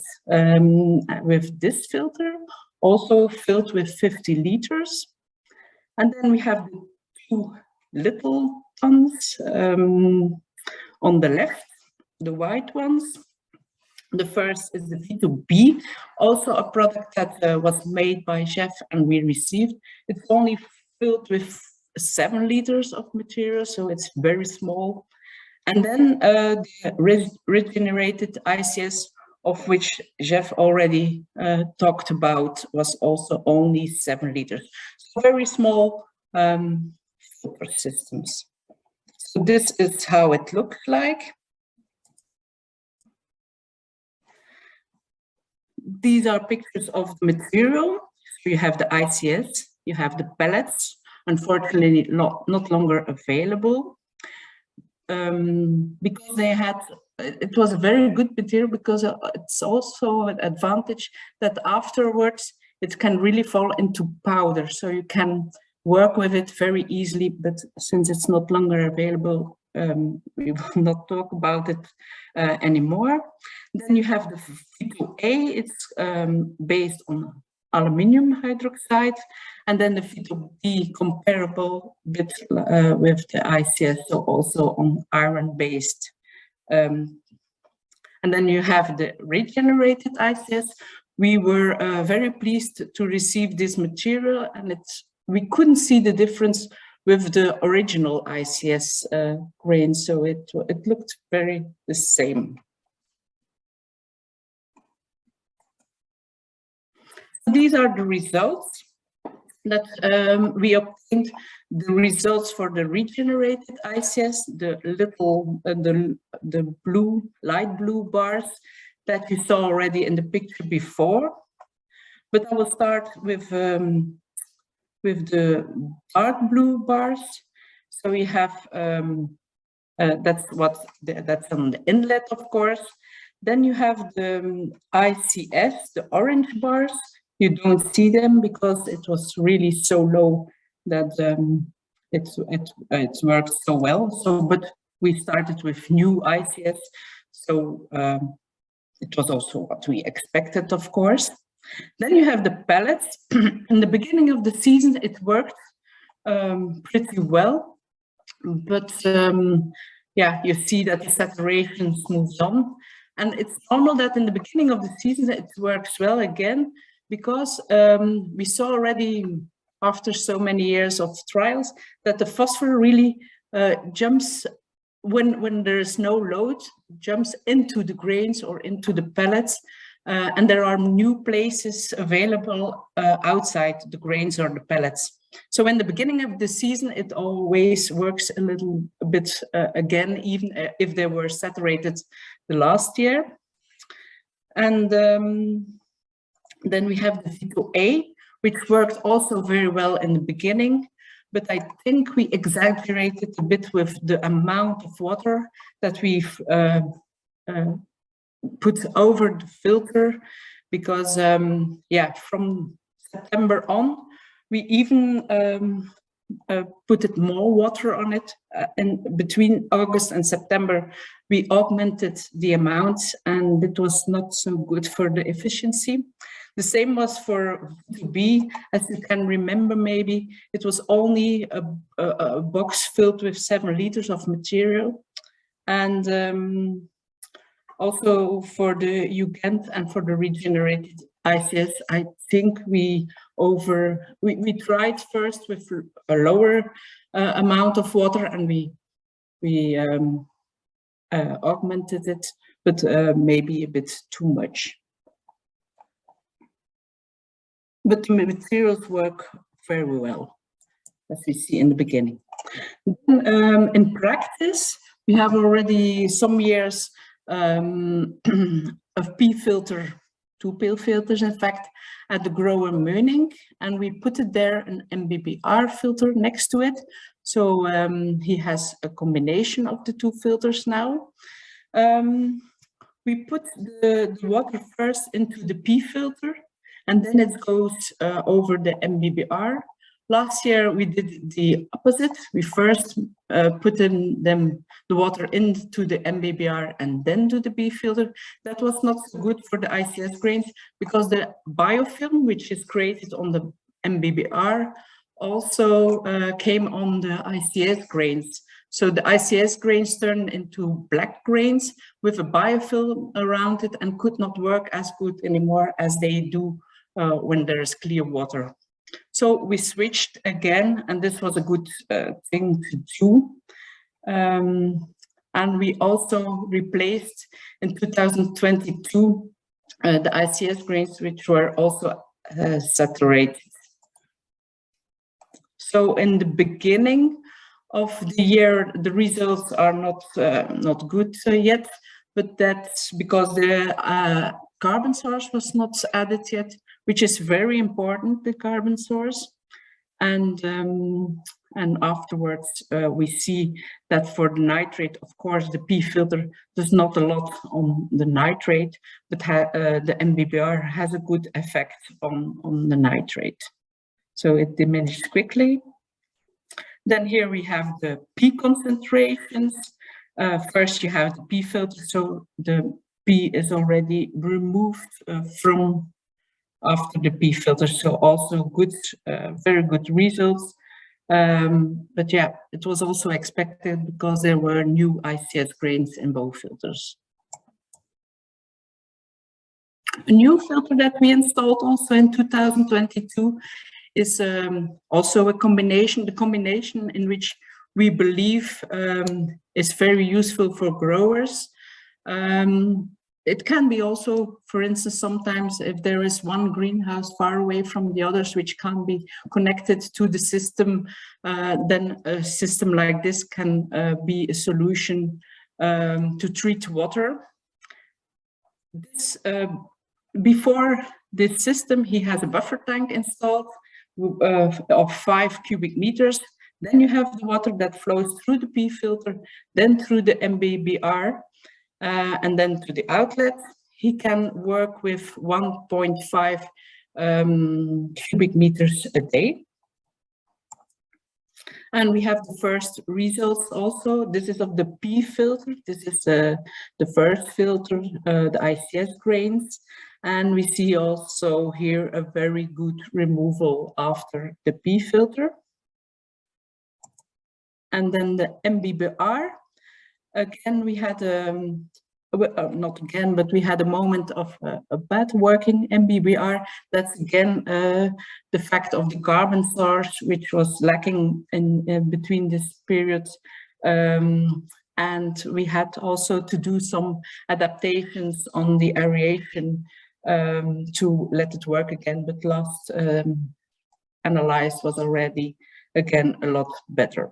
with this filter, also filled with 50 liters. And then we have the two little tons on the left, the white ones. The first is the VITO B, also a product that was made by Jef and we received. It's only filled with 7 liters of material, so it's very small. And then the regenerated ICS, of which Jef already talked about, was also only 7 liters. So very small filter systems. So this is how it looks like. These are pictures of the material. So you have the ICS, you have the pellets, unfortunately not longer available. Because they had, it was a very good material because it's also an advantage that afterwards it can really fall into powder. So you can work with it very easily, but since it's not longer available, we will not talk about it anymore. Then you have the VITO A, it's based on aluminium hydroxide, and then the VITO B comparable with the ICS, so also on iron-based. And then you have the regenerated ICS. We were very pleased to receive this material, and we couldn't see the difference with the original ICS grain, so it looked very the same. These are the results that we obtained. The results for the regenerated ICS, the little, the blue, light blue bars that you saw already in the picture before. But I will start with the dark blue bars. So we have that's on the inlet, of course. Then you have the ICS, the orange bars. You don't see them because it was really so low that it worked so well. So, but we started with new ICS, so it was also what we expected, of course. Then you have the pellets. In the beginning of the season, it worked pretty well, but yeah, you see that the saturation moves on, and it's normal that in the beginning of the season it works well again, because we saw already after so many years of trials that the phosphor really jumps when there is no load, jumps into the grains or into the pellets, and there are new places available outside the grains or the pellets. So in the beginning of the season, it always works a little bit again, even if they were saturated the last year. And then we have the VITO A, which worked also very well in the beginning, but I think we exaggerated a bit with the amount of water that we've put over the filter, because yeah, from September on, we even put it more water on it, and between August and September, we augmented the amount, and it was not so good for the efficiency. The same was for VITO B. As you can remember, maybe it was only a box filled with 7 liters of material. And also for the Ghent and for the regenerated ICS, I think we tried first with a lower amount of water, and we augmented it, but maybe a bit too much. but the materials work very well, as we see in the beginning. In practice, we have already some years of P-filter, 2 pill filters, in fact, at the grower Meuning, and we put it there, an MBBR filter next to it. So he has a combination of the 2 filters now. We put the water first into the P filter, and then it goes over the MBBR. Last year we did the opposite. We first put in the water into the MBBR and then do the B filter. That was not so good for the ICS grains because the biofilm, which is created on the MBBR, also came on the ICS grains. So the ICS grains turned into black grains with a biofilm around it and could not work as good anymore as they do when there's clear water. So we switched again, and this was a good thing to do. And we also replaced in 2022 the ICS grains, which were also saturated. So in the beginning of the year, the results are not good yet, but that's because the carbon source was not added yet, which is very important, the carbon source. And afterwards, we see that for the nitrate, of course, the P filter does not a lot on the nitrate, but the MBBR has a good effect on the nitrate. So it diminished quickly. Then here we have the P concentrations. First you have the P filter, so the P is already removed from after the P filter, so also good, very good results. But yeah, it was also expected because there were new ICS grains in both filters. A new filter that we installed also in 2022 is also a combination, the combination in which we believe is very useful for growers. It can be also, for instance, sometimes if there is one greenhouse far away from the others, which can't be connected to the system, then a system like this can be a solution to treat water. This, before this system, he has a buffer tank installed of 5 cubic meters. Then you have the water that flows through the P filter, then through the MBBR, and then to the outlet. He can work with 1.5 cubic meters a day. And we have the first results also. This is of the P filter. This is the first filter, the ICS grains. And we see also here a very good removal after the P filter. And then the MBBR, again, we had, not again, but we had a moment of a bad working MBBR. That's again the fact of the carbon source, which was lacking in between this period. And we had also to do some adaptations on the aeration to let it work again, but last analyze was already again a lot better.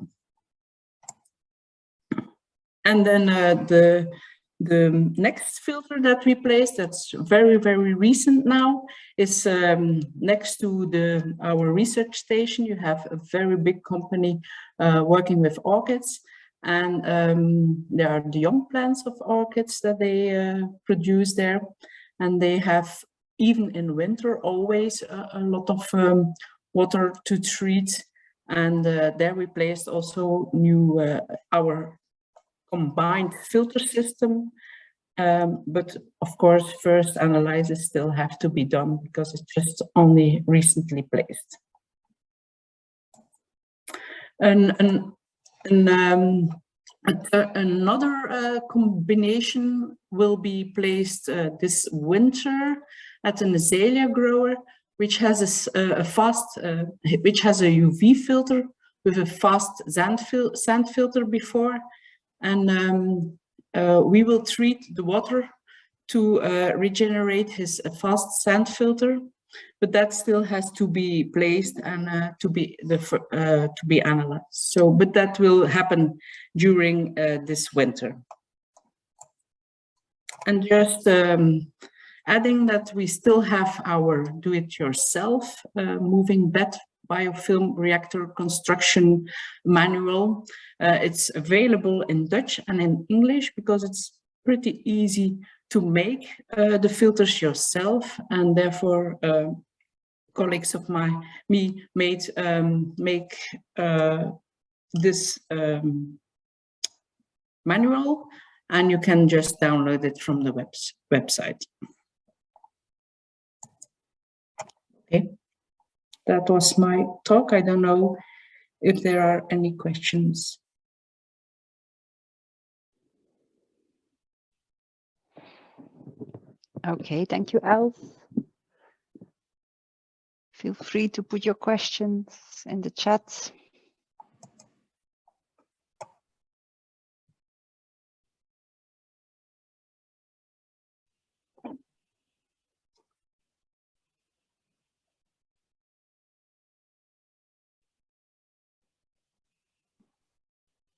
And then the next filter that we placed, that's very, very recent now, is next to our research station. You have a very big company working with orchids, and there are the young plants of orchids that they produce there. And they have, even in winter, always a lot of water to treat. And there we placed also new, our combined filter system. But of course, first analyses still have to be done because it's just only recently placed. Another combination will be placed this winter at an azalea grower, which has which has a UV filter with a fast sand filter before, and we will treat the water to regenerate his fast sand filter. but that still has to be placed and to be analyzed. So, but that will happen during this winter. And just adding that we still have our do-it-yourself moving bed biofilm reactor construction manual. It's available in Dutch and in English because it's pretty easy to make the filters yourself, and therefore colleagues of me made make this manual, and you can just download it from the website. Okay, that was my talk. I don't know if there are any questions. Okay, thank you, Els. Feel free to put your questions in the chat.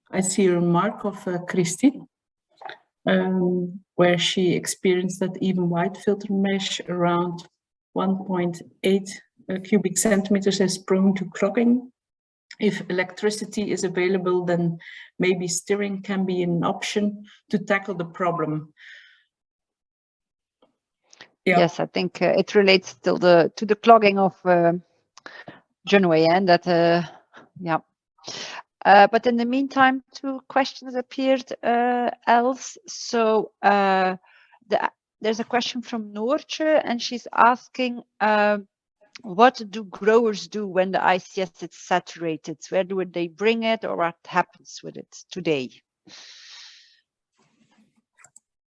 I see a remark of Christine, where she experienced that even white filter mesh around 1.8 cubic centimeters is prone to clogging. If electricity is available, then maybe steering can be an option to tackle the problem. Yeah. Yes, I think it relates to the clogging of Junwei, and that yeah. But in the meantime, 2 questions appeared else. So there's a question from Noortje, and she's asking, what do growers do when the ICS is saturated? Where do they bring it, or what happens with it today?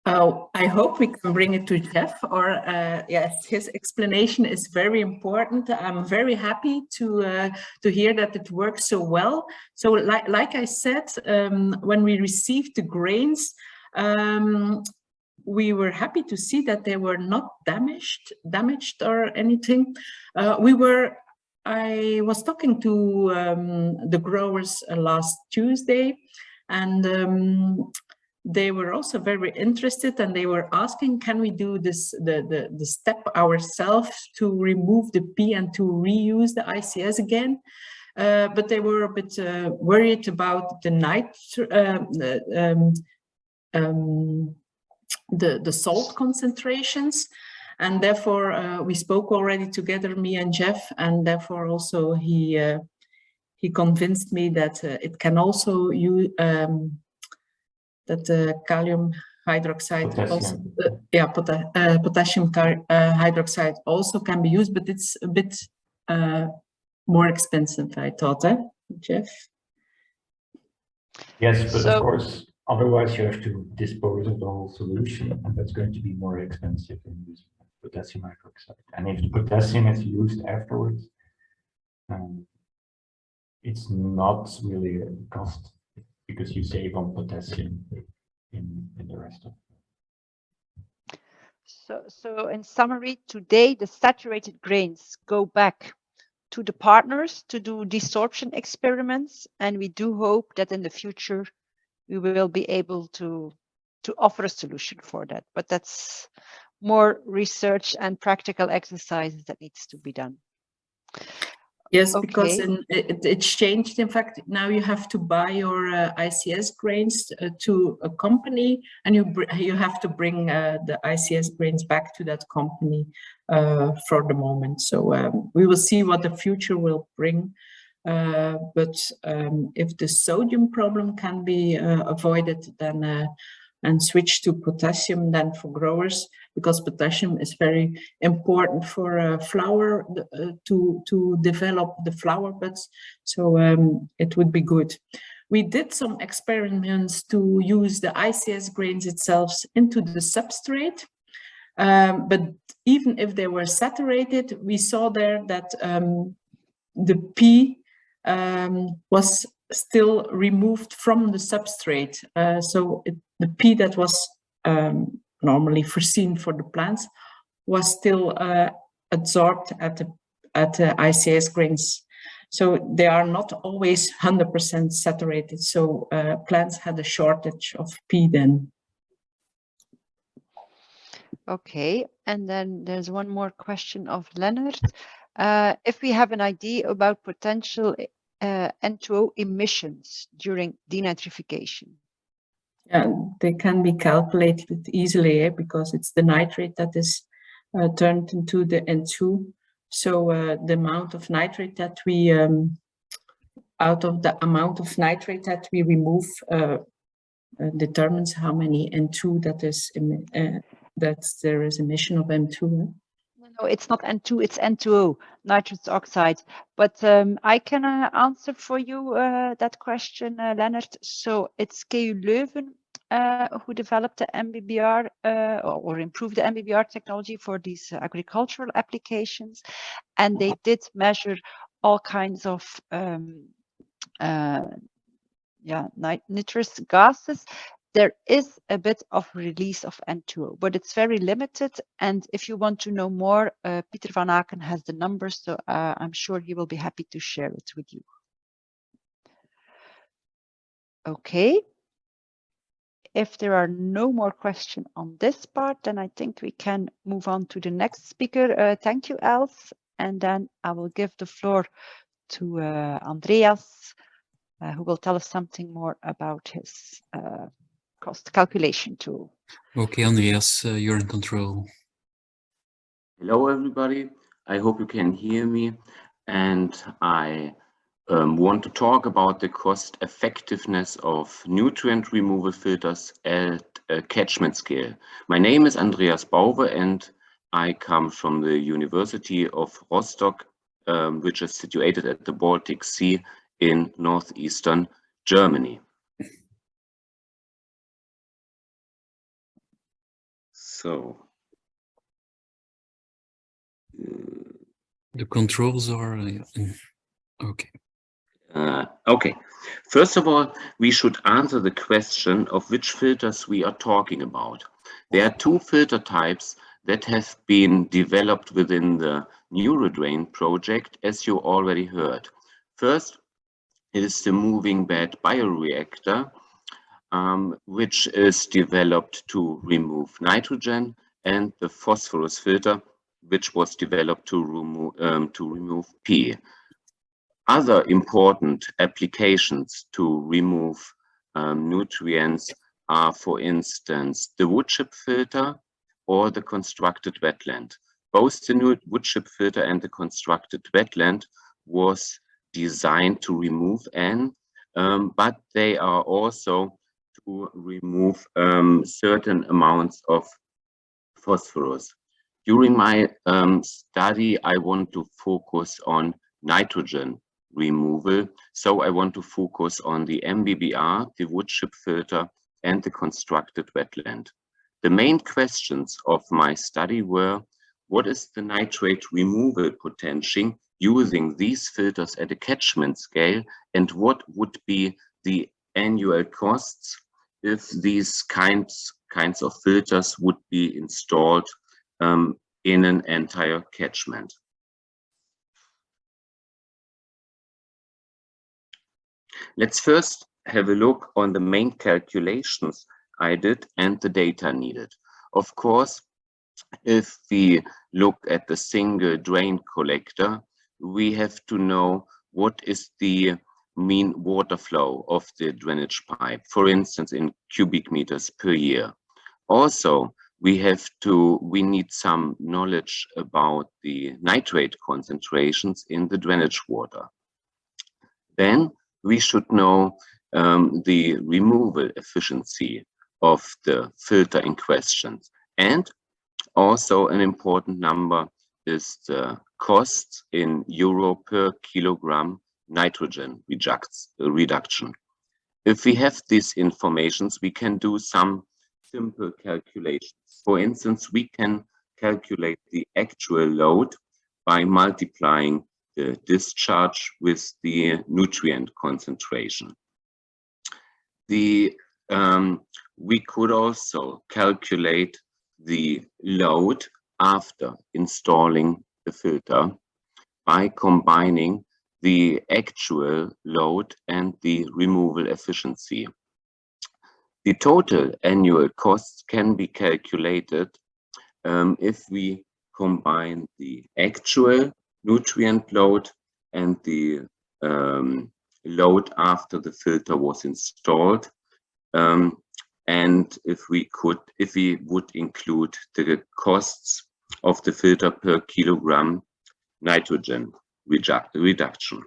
I hope we can bring it to Jef, or yes, his explanation is very important. I'm very happy to hear that it works so well. So like I said, when we received the grains, we were happy to see that they were not damaged or anything. I was talking to the growers last Tuesday, and they were also very interested, and they were asking, can we do this the step ourselves to remove the P and to reuse the ICS again? But they were a bit worried about the the salt concentrations, and therefore we spoke already together, me and Jef, and therefore also he convinced me that it can also use that calcium hydroxide, potassium hydroxide also can be used, but it's a bit more expensive, I thought, Jef? Yes, but of course, otherwise you have to dispose of the whole solution, and that's going to be more expensive than using potassium hydroxide. And if the potassium is used afterwards, it's not really a cost, because you save on potassium in the rest of it. So in summary, today the saturated grains go back to the partners to do desorption experiments, and we do hope that in the future we will be able to offer a solution for that. But that's more research and practical exercises that needs to be done. Yes, Okay. because it's changed. In fact, now you have to buy your ICS grains to a company, and you have to bring the ICS grains back to that company for the moment. So we will see what the future will bring. But if the sodium problem can be avoided, then and switch to potassium then for growers, because potassium is very important for flower to develop the flower buds. So it would be good. We did some experiments to use the ICS grains itself into the substrate, but even if they were saturated, we saw there that the P was still removed from the substrate. So the P that was normally foreseen for the plants was still adsorbed at the ICS grains. So they are not always 100% saturated. So plants had a shortage of P then. Okay, and then there's one more question of Leonard. If we have an idea about potential N2O emissions during denitrification. Yeah, they can be calculated easily because it's the nitrate that is turned into the N2. So the amount of nitrate that we, out of the amount of nitrate that we remove, determines how many N2 that is that there is emission of M2. No, it's not N2, it's N2O, nitrous oxide. But I can answer for you that question, Leonard. So it's KU Leuven who developed the MBBR or improved the MBBR technology for these agricultural applications. And they did measure all kinds of nitrous gases. There is a bit of release of N2O, but it's very limited. And if you want to know more, Pieter van Aken has the numbers, so I'm sure he will be happy to share it with you. Okay. If there are no more questions on this part, then I think we can move on to the next speaker. Thank you, Els. And then I will give the floor to Andreas, who will tell us something more about his cost calculation tool. Okay, Andreas, you're in control. Hello, everybody. I hope you can hear me. And I want to talk about the cost effectiveness of nutrient removal filters at a catchment scale. My name is Andreas Bauwe, and I come from the University of Rostock, which is situated at the Baltic Sea in northeastern Germany. So the controls are okay. Okay. First of all, we should answer the question of which filters we are talking about. There are two filter types that have been developed within the NuReDrain project, as you already heard. First, it is the moving bed bioreactor, which is developed to remove nitrogen, and the phosphorus filter, which was developed to remove P. Other important applications to remove nutrients are, for instance, the wood chip filter or the constructed wetland. Both the wood chip filter and the constructed wetland was designed to remove N, but they are also to remove certain amounts of phosphorus. During my study, I want to focus on nitrogen removal. So I want to focus on the MBBR, the wood chip filter, and the constructed wetland. The main questions of my study were, what is the nitrate removal potential using these filters at a catchment scale, and what would be the annual costs if these kinds of filters would be installed in an entire catchment? Let's first have a look on the main calculations I did and the data needed. Of course, if we look at the single drain collector, we have to know what is the mean water flow of the drainage pipe, for instance, in cubic meters per year. Also, we need some knowledge about the nitrate concentrations in the drainage water. Then we should know the removal efficiency of the filter in question. And also an important number is the cost in euro per kilogram nitrogen reduction. If we have these informations, we can do some simple calculations. For instance, we can calculate the actual load by multiplying the discharge with the nutrient concentration. We could also calculate the load after installing the filter by combining the actual load and the removal efficiency. The total annual costs can be calculated if we combine the actual nutrient load and the load after the filter was installed, and if we would include the costs of the filter per kilogram nitrogen reduction.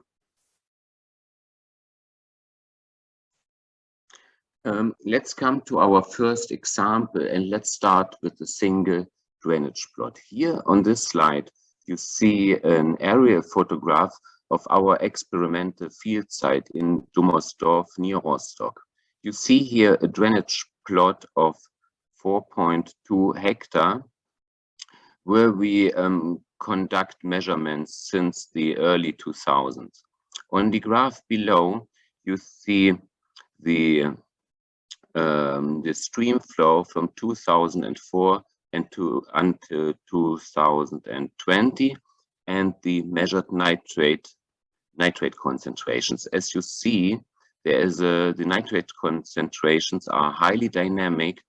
Let's come to our first example, and let's start with a single drainage plot. Here on this slide, you see an aerial photograph of our experimental field site in Dummersdorf near Rostock. You see here a drainage plot of 4.2 hectare, where we conduct measurements since the early 2000s. On the graph below, you see the stream flow from 2004 until 2020, and the measured nitrate concentrations. As you see, there is the nitrate concentrations are highly dynamic,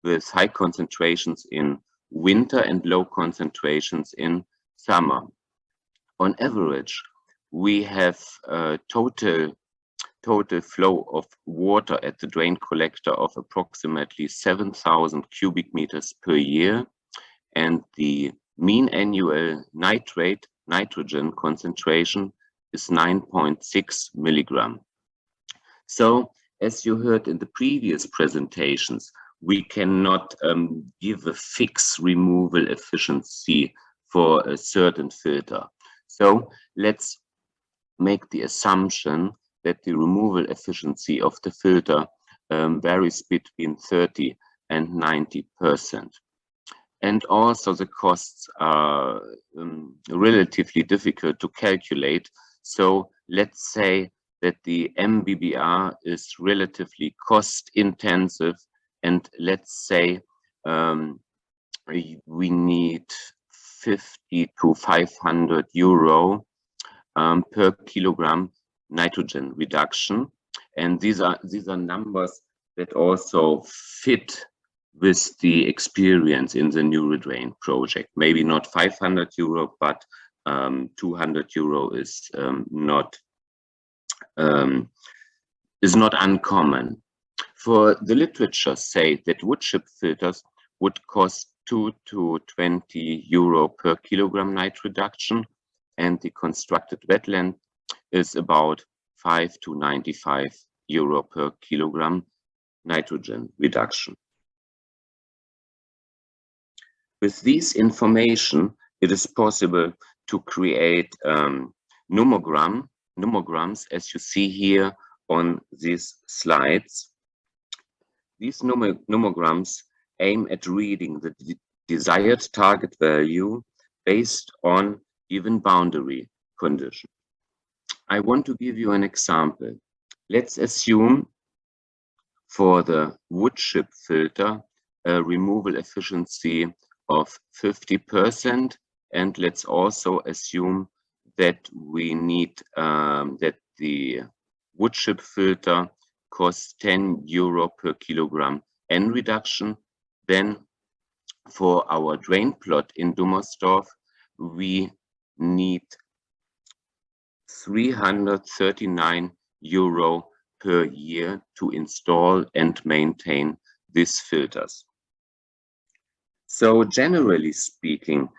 with high concentrations in winter and low concentrations in summer. On average, we have a total flow of water at the drain collector of approximately 7,000 cubic meters per year, and the mean annual nitrogen concentration is 9.6 milligram. So, as you heard in the previous presentations, we cannot give a fixed removal efficiency for a certain filter. So let's make the assumption that the removal efficiency of the filter varies between 30 and 90%. And also the costs are relatively difficult to calculate. So let's say that the MBBR is relatively cost intensive, and let's say we need 50 to 500 euro per kilogram nitrogen reduction, and these are numbers that also fit with the experience in the NuReDrain project. Maybe not 500 euro, but 200 euro is not uncommon. For the literature say that wood chip filters would cost 2 to 20 euro per kilogram nitrate reduction, and the constructed wetland is about 5 to 95 euro per kilogram nitrogen reduction. With this information, it is possible to create nomograms, as you see here on these slides. These nomograms aim at reading the desired target value based on given boundary condition. I want to give you an example. Let's assume for the wood chip filter a removal efficiency of 50%, and let's also assume that we need that the wood chip filter costs 10 euro per kilogram N reduction. Then for our drain plot in Dummersdorf, we need 339 euro per year to install and maintain these filters. So generally speaking,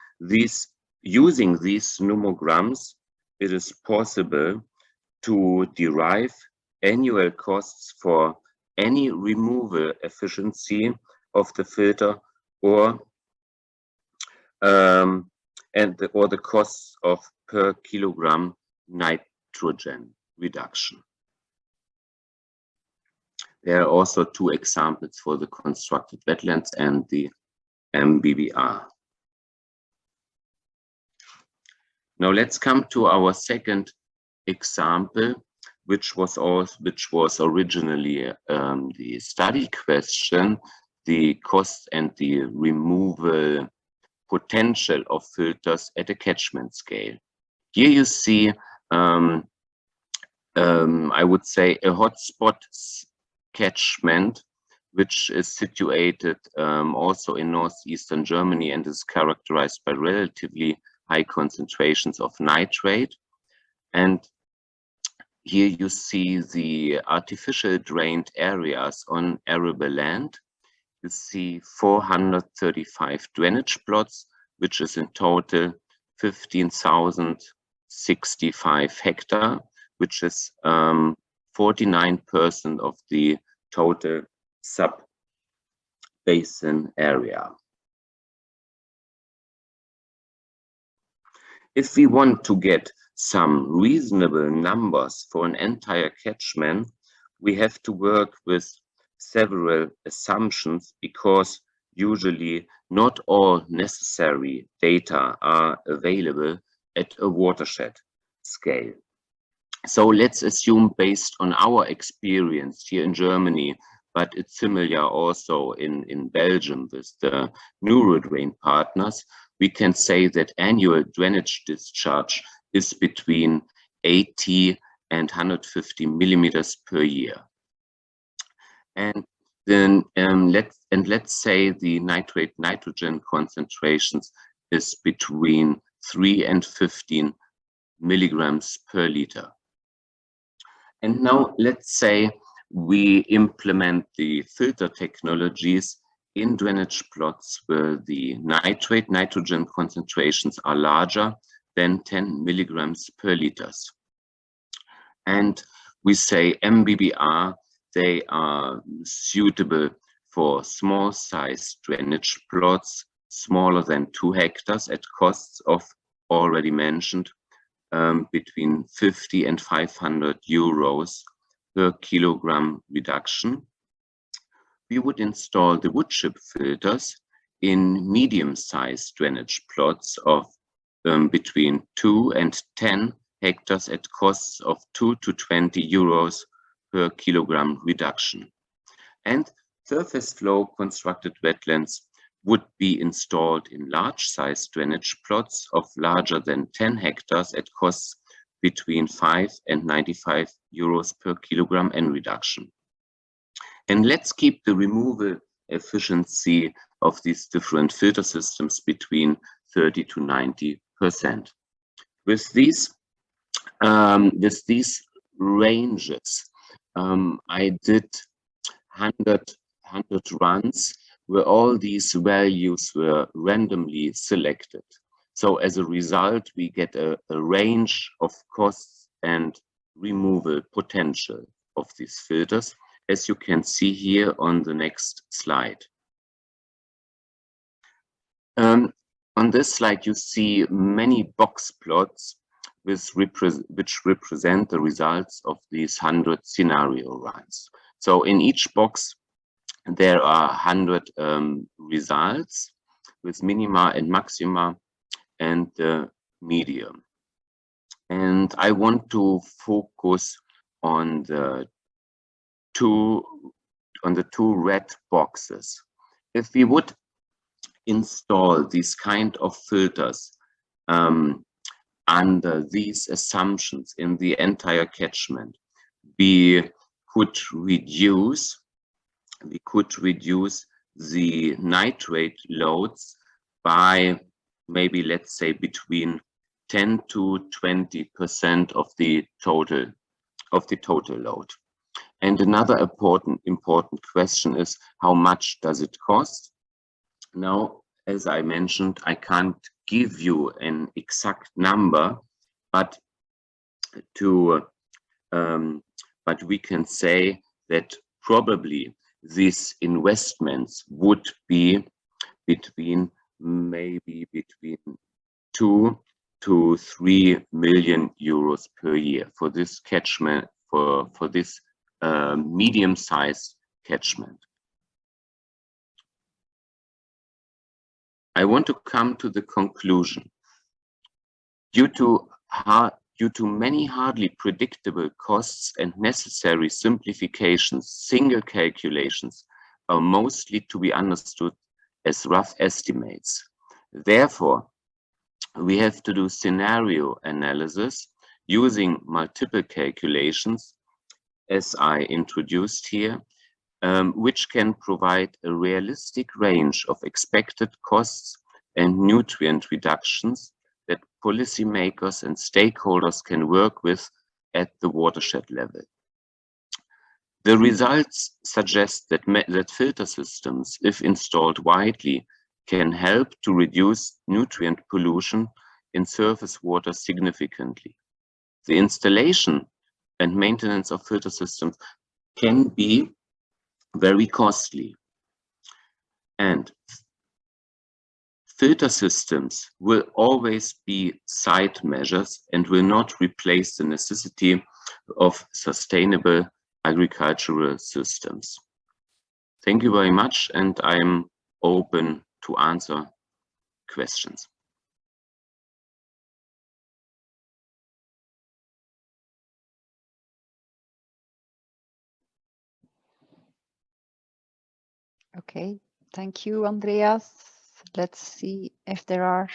using these nomograms, it is possible to derive annual costs for any removal efficiency of the filter, or the costs of per kilogram nitrogen reduction. There are also two examples for the constructed wetlands and the MBBR. Now let's come to our second example, which was originally the study question, the cost and the removal potential of filters at a catchment scale. Here you see, I would say, a hotspot catchment, which is situated also in northeastern Germany and is characterized by relatively high concentrations of nitrate. And here you see the artificial drained areas on arable land. You see 435 drainage plots, which is in total 15,065 hectares, which is 49% of the total sub-basin area. If we want to get some reasonable numbers for an entire catchment, we have to work with several assumptions, because usually not all necessary data are available at a watershed scale. So let's assume, based on our experience here in Germany, but it's similar also in Belgium with the NuReDrain partners, we can say that annual drainage discharge is between 80 and 150 millimeters per year. And then let's say the nitrate nitrogen concentrations is between 3 and 15 milligrams per liter. And now let's say we implement the filter technologies in drainage plots where the nitrate nitrogen concentrations are larger than 10 milligrams per liters. And we say MBBR, they are suitable for small size drainage plots, smaller than 2 hectares, at costs of, already mentioned, between 50 and 500 euros per kilogram reduction. We would install the wood chip filters in medium-sized drainage plots of between 2 and 10 hectares at costs of 2 to 20 euros per kilogram reduction. And surface flow constructed wetlands would be installed in large-sized drainage plots of larger than 10 hectares at costs between 5 and 95 euros per kilogram N reduction. And let's keep the removal efficiency of these different filter systems between 30 to 90%. With these ranges, I did 100 runs where all these values were randomly selected. So as a result, we get a range of costs and removal potential of these filters, as you can see here on the next slide. On this slide, you see many box plots which represent the results of these 100 scenario runs. So in each box, there are 100 results with minima and maxima and the medium. And I want to focus on the two red boxes. If we would install these kind of filters under these assumptions in the entire catchment, we could reduce the nitrate loads by maybe, let's say, between 10 to 20% of the total load. And another important question is, how much does it cost? Now, as I mentioned, I can't give you an exact number, but we can say that probably these investments would be between 2 to 3 million euros per year for this catchment, for this medium-sized catchment. I want to come to the conclusion. Due to many hardly predictable costs and necessary simplifications, single calculations are mostly to be understood as rough estimates. Therefore, we have to do scenario analysis using multiple calculations, as I introduced here, which can provide a realistic range of expected costs and nutrient reductions that policymakers and stakeholders can work with at the watershed level. The results suggest that filter systems, if installed widely, can help to reduce nutrient pollution in surface water significantly. The installation and maintenance of filter systems can be very costly, and filter systems will always be side measures and will not replace the necessity of sustainable agricultural systems. Thank you very much, and I'm open to answer questions. Okay, thank you, Andreas. Let's see if there are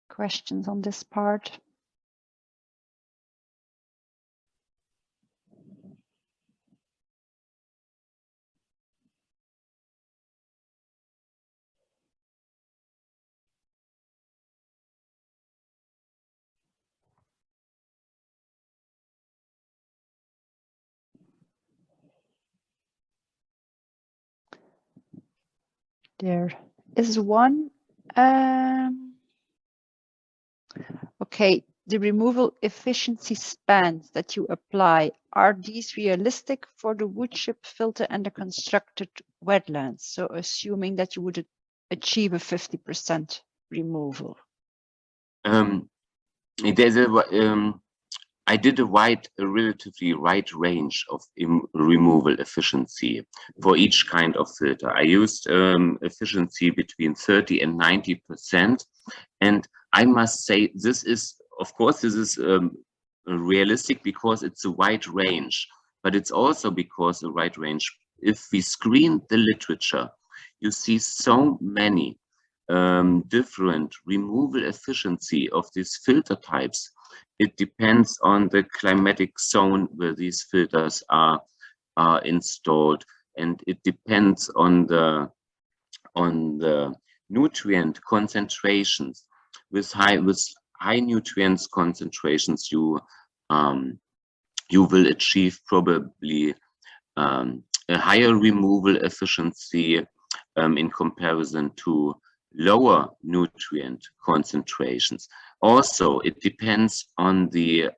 questions on this part. There is one. Okay, the removal efficiency spans that you apply, are these realistic for the wood chip filter and the constructed wetlands? So assuming that you would achieve a 50% removal. I did a relatively wide range of removal efficiency for each kind of filter. I used efficiency between 30 and 90%. And I must say, this is, of course, this is realistic because it's a wide range, but it's also because a wide range, if we screen the literature, you see so many different removal efficiency of these filter types. It depends on the climatic zone where these filters are installed, and it depends on the nutrient concentrations. With high nutrients concentrations, you will achieve probably a higher removal efficiency in comparison to lower nutrient concentrations. Also, it depends on the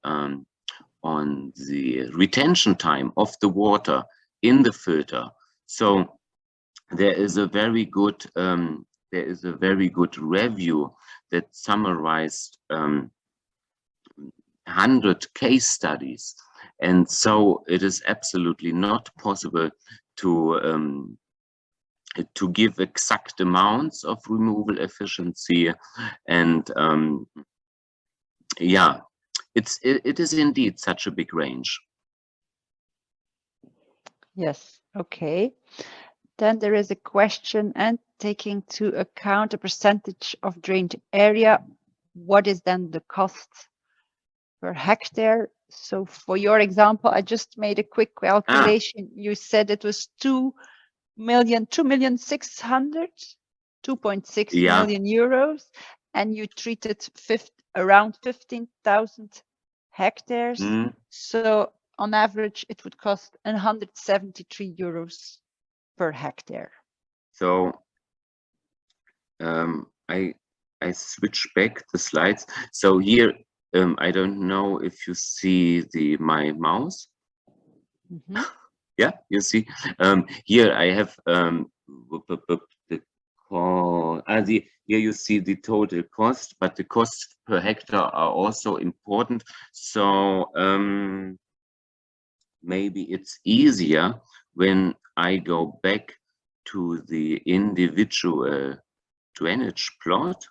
retention time of the water in the filter. So there is a very good review that summarized 100 case studies, and so it is absolutely not possible to give exact amounts of removal efficiency. And yeah, it is indeed such a big range. Yes, okay. Then there is a question, and taking into account a percentage of drained area, what is then the cost per hectare? So for your example, I just made a quick calculation. You said it was 2.6 million euros, and you treated around 15,000 hectares. So on average, it would cost 173 euros per hectare. So I switch back the slides. So here, I don't know if you see my mouse. Mm-hmm. Yeah, you see. Here I have here you see the total cost, but the costs per hectare are also important. So maybe it's easier when I go back to the individual drainage plot.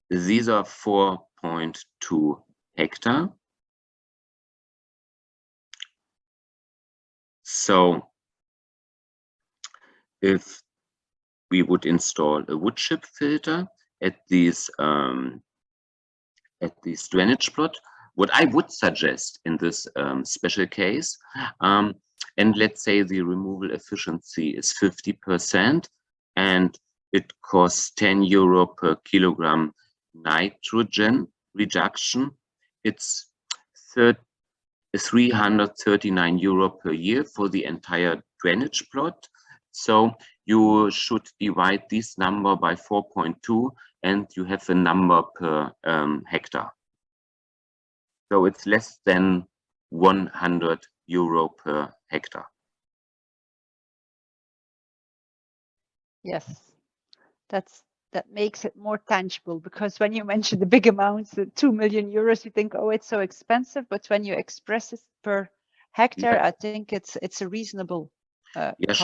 These are 4.2 hectare. So if we would install a wood chip filter at this drainage plot. What I would suggest in this special case, and let's say the removal efficiency is 50%, and it costs 10 euro per kilogram nitrogen reduction. It's 339 euro per year for the entire drainage plot. So you should divide this number by 4.2 and you have a number per hectare. So it's less than 100 euro per hectare. Yes, that makes it more tangible, because when you mention the big amounts, the 2 million euros, you think, oh, it's so expensive. But when you express it per hectare, Yeah. I think it's a reasonable Yeah, cost.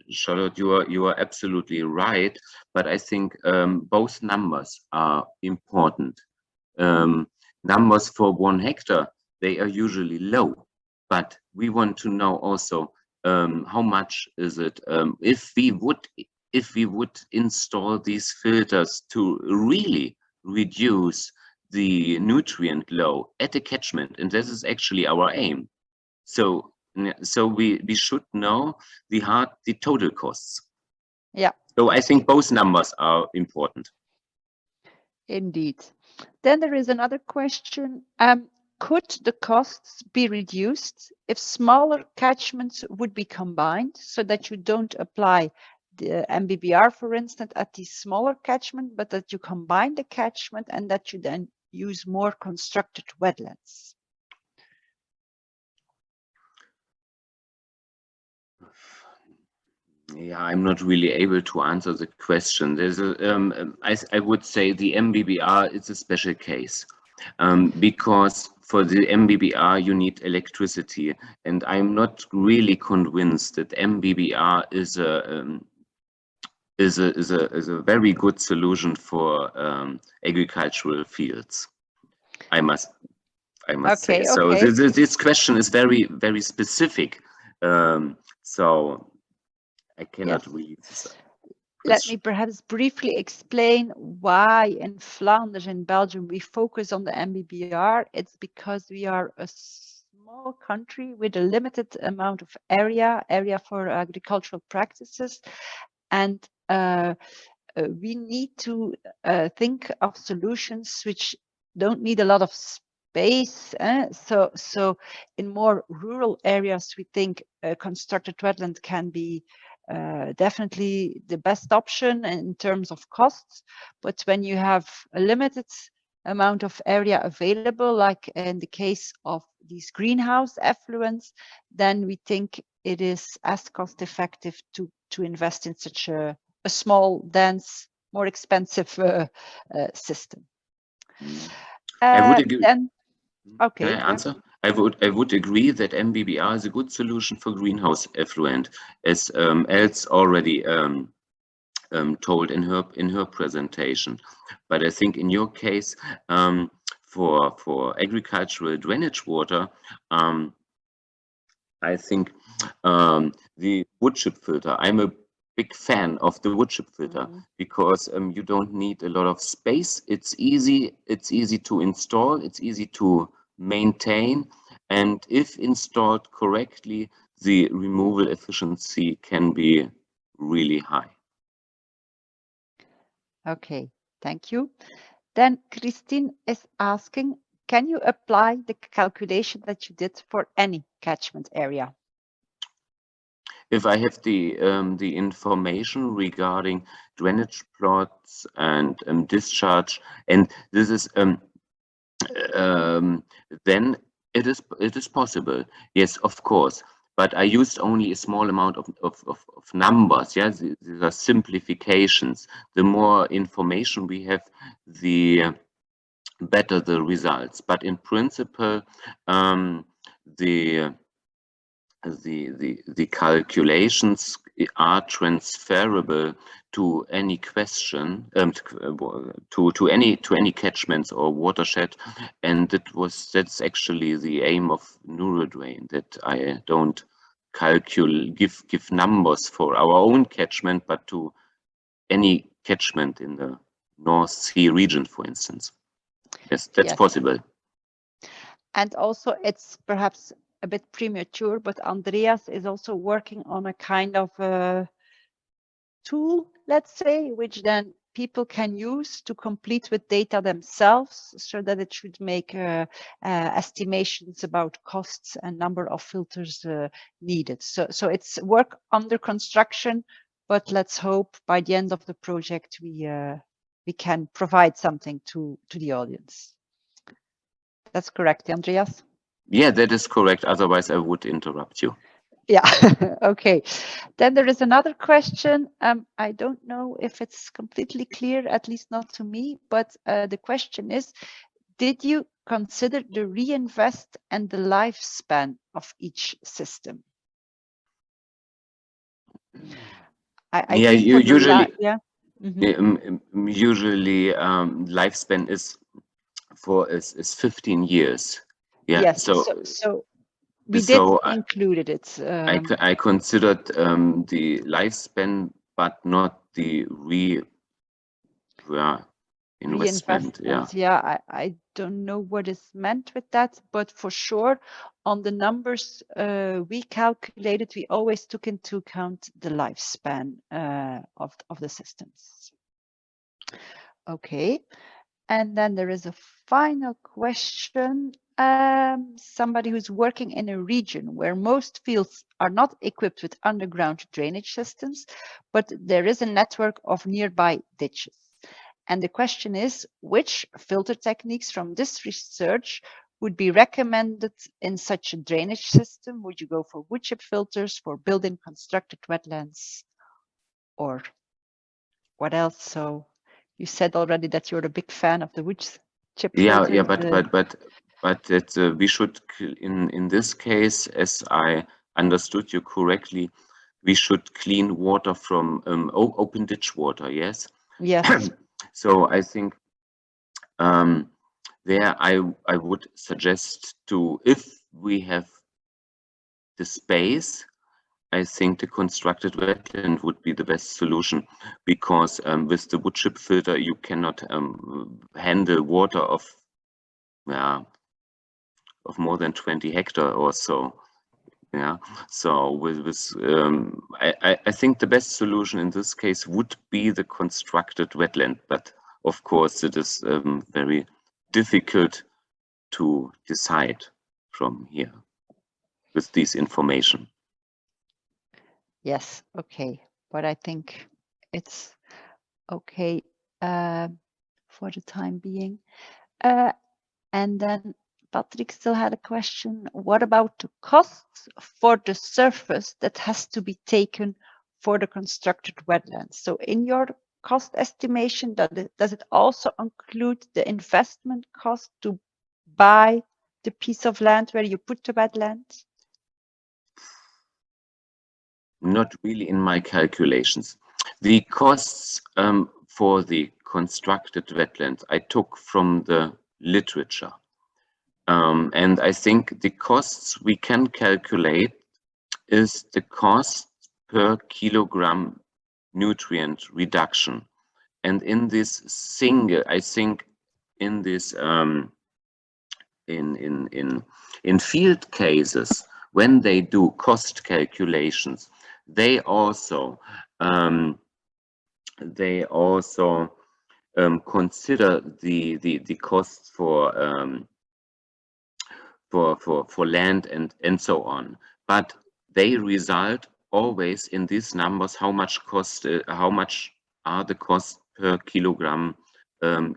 Charlotte, you are absolutely right. But I think both numbers are important. Numbers for 1 hectare, they are usually low, but we want to know also how much is it if we would install these filters to really reduce the nutrient load at the catchment, and this is actually our aim. So we should know the total costs. Yeah. So I think both numbers are important. Indeed. Then there is another question. Could the costs be reduced if smaller catchments would be combined, so that you don't apply the MBBR, for instance, at the smaller catchment, but that you combine the catchment and that you then use more constructed wetlands? Yeah, I'm not really able to answer the question. There's a, I would say the MBBR is a special case, because for the MBBR you need electricity, and I'm not really convinced that MBBR is a very good solution for agricultural fields. I must say. So this question is very specific. So I cannot really. Let me perhaps briefly explain why in Flanders, in Belgium, we focus on the MBBR. It's because we are a small country with a limited amount of area for agricultural practices, and we need to think of solutions which don't need a lot of space. So in more rural areas, we think constructed wetland can be definitely the best option in terms of costs. But when you have a limited amount of area available, like in the case of these greenhouse effluents, then we think it is as cost effective to invest in such a small, dense, more expensive system. I would agree. Okay. Can I answer? I would agree that MBBR is a good solution for greenhouse effluent, as Els already told in her presentation. But I think in your case, for agricultural drainage water, I think the wood chip filter. I'm a big fan of the wood chip filter because you don't need a lot of space. It's easy to install. It's easy to maintain, and if installed correctly, the removal efficiency can be really high. Okay, thank you. Then Christine is asking, can you apply the calculation that you did for any catchment area? If I have the information regarding drainage plots and discharge, and this is then it is possible. Yes, of course. But I used only a small amount of numbers. Yeah, these are simplifications. The more information we have, the better the results. But in principle, the calculations are transferable to any question, to any catchments or watershed, and that's actually the aim of NuReDrain, that I don't give numbers for our own catchment, but to any catchment in the North Sea region, for instance. Yes, that's Yes. possible. And also it's perhaps a bit premature, but Andreas is also working on a kind of tool, let's say, which then people can use to complete with data themselves, so that it should make estimations about costs and number of filters needed. So it's work under construction, but let's hope by the end of the project we can provide something to the audience. That's correct, Andreas? Yeah, that is correct. Otherwise, I would interrupt you. Yeah, okay. Then there is another question. I don't know if it's completely clear, at least not to me, but the question is, did you consider the reinvest and the lifespan of each system? I think you for the usually, yeah. Mm-hmm. Usually lifespan is 15 years. Yeah. Yes. So we did included it. I considered the lifespan, but not the investment. Yeah, I don't know what is meant with that, but for sure, on the numbers we calculated, we always took into account the lifespan of the systems. Okay, and then there is a final question. Somebody who's working in a region where most fields are not equipped with underground drainage systems, but there is a network of nearby ditches. And the question is, which filter techniques from this research would be recommended in such a drainage system? Would you go for wood chip filters, for building constructed wetlands, or what else? So you said already that you're a big fan of the wood chip filters. Yeah, but that we should, in this case, as I understood you correctly, we should clean water from open ditch water. Yes. Yes. So I think there I would suggest to, if we have the space, I think the constructed wetland would be the best solution, because with the wood chip filter you cannot handle water of more than 20 hectare or so. Yeah, so I think the best solution in this case would be the constructed wetland, but of course it is very difficult to decide from here with this information. Yes, okay, but I think it's okay for the time being. And then Patrick still had a question. What about the costs for the surface that has to be taken for the constructed wetlands? So in your cost estimation, does it also include the investment cost to buy the piece of land where you put the wetlands? Not really in my calculations. The costs for the constructed wetlands I took from the literature. And I think the costs we can calculate is the cost per kilogram nutrient reduction. And in this single, I think in this in field cases, when they do cost calculations, they also consider the costs for land and so on, but they result always in these numbers how much are the costs per kilogram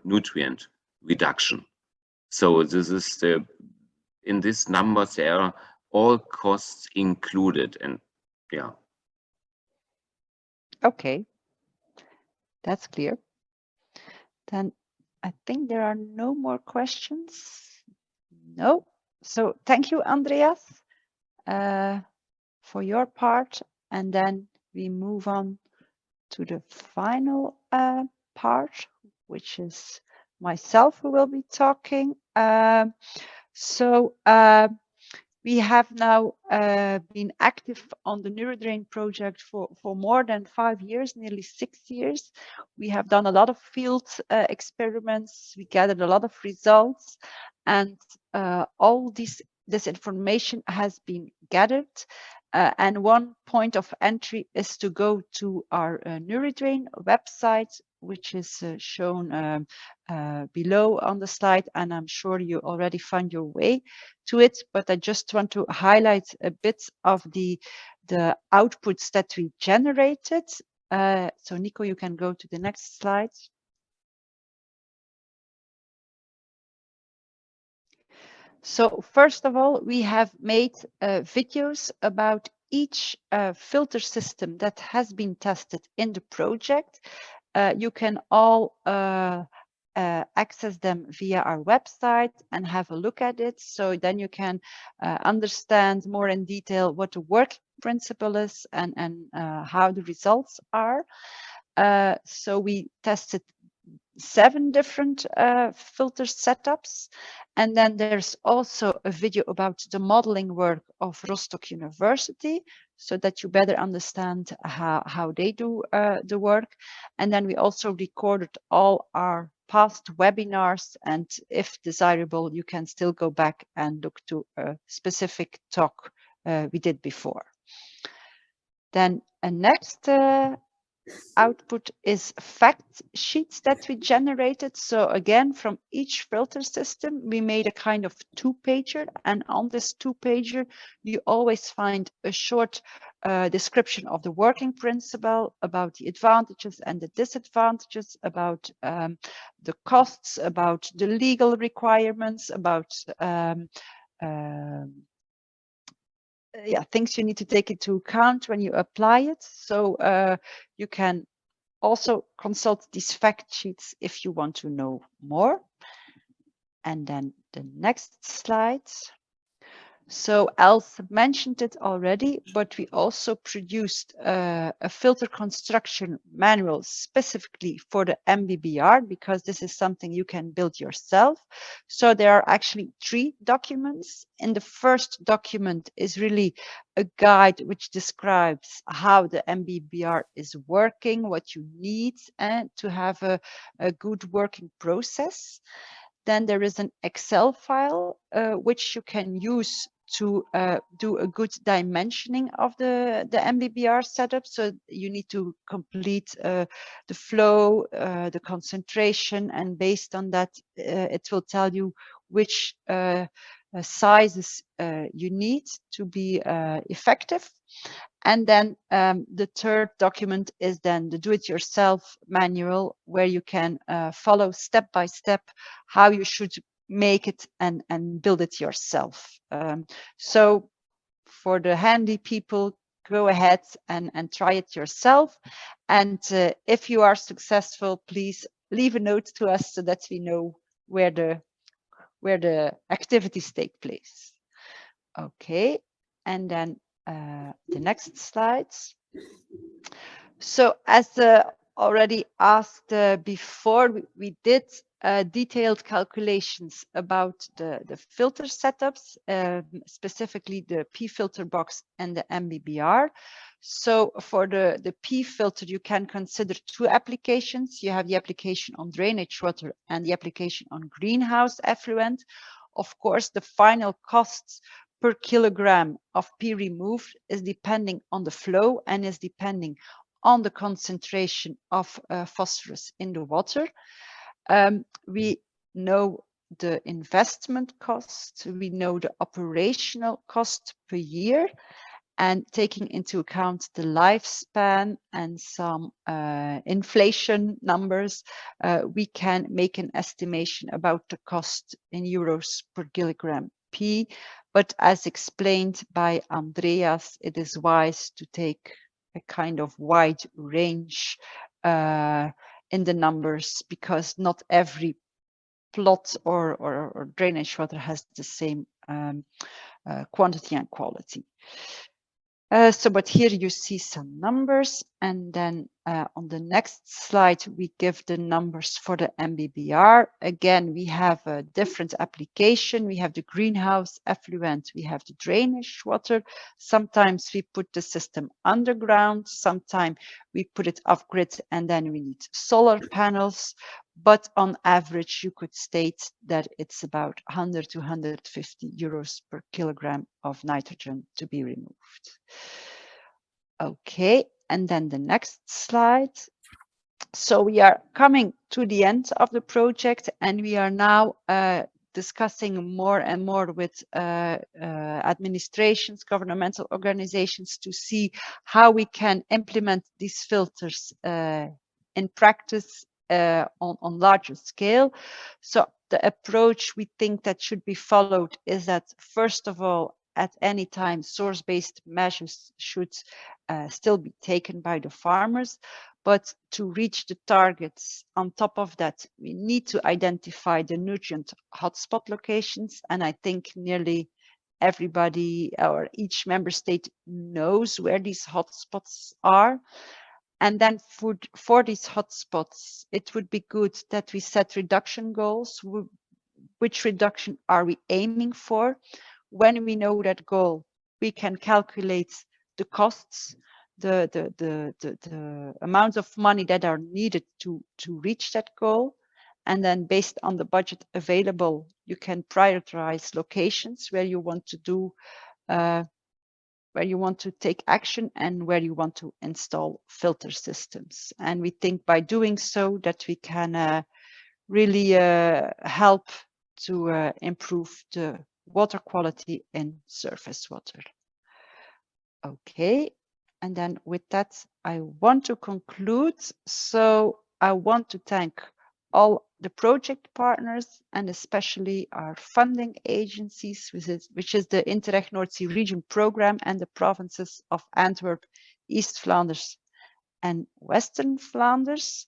nutrient reduction. So this is in these numbers there are all costs included, and yeah. Okay, that's clear. Then I think there are no more questions. No. So thank you, Andreas, for your part. And then we move on to the final part, which is myself who will be talking. So We have now been active on the NuReDrain project for more than 5 years, nearly 6 years. We have done a lot of field experiments. We gathered a lot of results, and all this information has been gathered. And one point of entry is to go to our NuReDrain website, which is shown below on the slide, and I'm sure you already found your way to it, but I just want to highlight a bit of the outputs that we generated. So Nico, you can go to the next slide. So first of all, we have made videos about each filter system that has been tested in the project. You can all access them via our website and have a look at it. So then you can understand more in detail what the working principle is and how the results are. So we tested 7 different filter setups. And then there's also a video about the modeling work of Rostock University, so that you better understand how they do the work. And then we also recorded all our past webinars, and if desirable, you can still go back and look to a specific talk we did before. Then a next output is fact sheets that we generated. So again, from each filter system, we made a kind of 2-pager, and on this 2-pager, you always find a short description of the working principle, about the advantages and the disadvantages, about the costs, about the legal requirements, about things you need to take into account when you apply it. So you can also consult these fact sheets if you want to know more. And then the next slide. So Els mentioned it already, but we also produced a filter construction manual specifically for the MBBR, because this is something you can build yourself. So there are actually 3 documents. And the first document is really a guide which describes how the MBBR is working, what you need to have a good working process. Then there is an Excel file which you can use to do a good dimensioning of the MBBR setup. So you need to complete the flow, the concentration, and based on that, it will tell you which sizes you need to be effective. And then the third document is then the do-it-yourself manual, where you can follow step by step how you should make it and build it yourself. So for the handy people, go ahead and try it yourself. And if you are successful, please leave a note to us so that we know where the activities take place. Okay, and then the next slides. So as already asked before, we did detailed calculations about the filter setups, specifically the P filter box and the MBBR. So for the P filter, you can consider 2 applications. You have the application on drainage water and the application on greenhouse effluent. Of course, the final costs per kilogram of P removed is depending on the flow and is depending on the concentration of phosphorus in the water. We know the investment cost, we know the operational cost per year, and taking into account the lifespan and some inflation numbers, we can make an estimation about the cost in euros per kilogram P. But as explained by Andreas, it is wise to take a kind of wide range in the numbers, because not every plot or drainage water has the same quantity and quality. But here you see some numbers, and then on the next slide, we give the numbers for the MBBR. Again, we have a different application. We have the greenhouse effluent, we have the drainage water. Sometimes we put the system underground, sometimes we put it off-grid, and then we need solar panels. But on average, you could state that it's about 100 to 150 euros per kilogram of nitrogen to be removed. Okay, and then the next slide. So we are coming to the end of the project, and we are now discussing more and more with administrations, governmental organizations, to see how we can implement these filters in practice on larger scale. So the approach we think that should be followed is that, first of all, at any time, source-based measures should still be taken by the farmers. But to reach the targets, on top of that, we need to identify the nutrient hotspot locations. And I think nearly everybody or each member state knows where these hotspots are. And then for these hotspots, it would be good that we set reduction goals. Which reduction are we aiming for? When we know that goal, we can calculate the costs, the amount of money that are needed to reach that goal. And then based on the budget available, you can prioritize locations where you want to do, where you want to take action and where you want to install filter systems. And we think by doing so that we can really help to improve the water quality in surface water. Okay, and then with that, I want to conclude. So I want to thank all the project partners and especially our funding agencies, which is the Interreg North Sea Region Programme and the provinces of Antwerp, East Flanders and Western Flanders.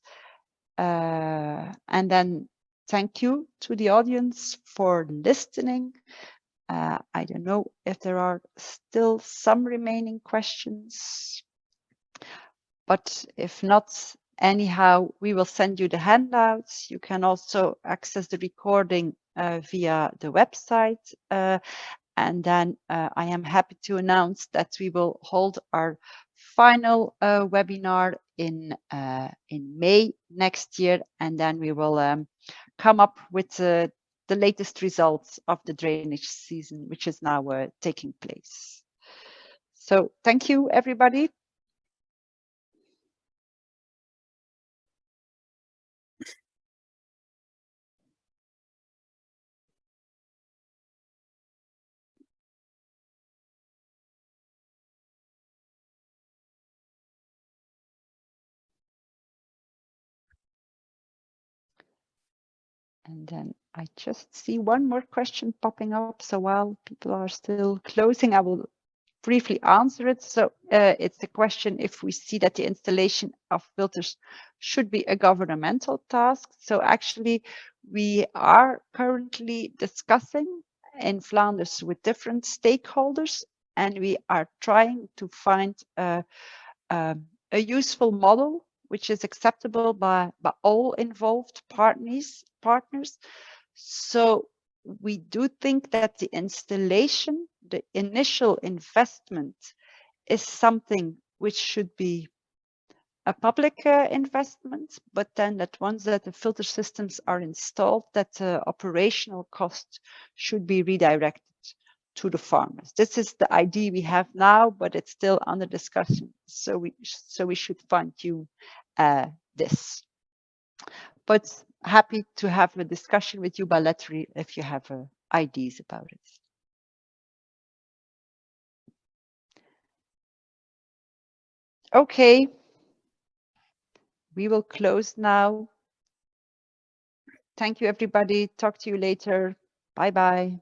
And then thank you to the audience for listening. I don't know if there are still some remaining questions, but if not, anyhow, we will send you the handouts. You can also access the recording via the website. And then I am happy to announce that we will hold our final webinar in May next year, and then we will come up with the latest results of the drainage season, which is now taking place. So thank you, everybody. And then I just see one more question popping up. So while people are still closing, I will briefly answer it. So it's the question if we see that the installation of filters should be a governmental task. So actually, we are currently discussing in Flanders with different stakeholders, and we are trying to find a useful model which is acceptable by all involved partners. So we do think that the installation, the initial investment, is something which should be a public investment, but then that once that the filter systems are installed, that the operational cost should be redirected to the farmers. This is the idea we have now, but it's still under discussion. So we should fine-tune this. But happy to have a discussion with you bilaterally if you have ideas about it. Okay, we will close now. Thank you, everybody. Talk to you later. Bye-bye.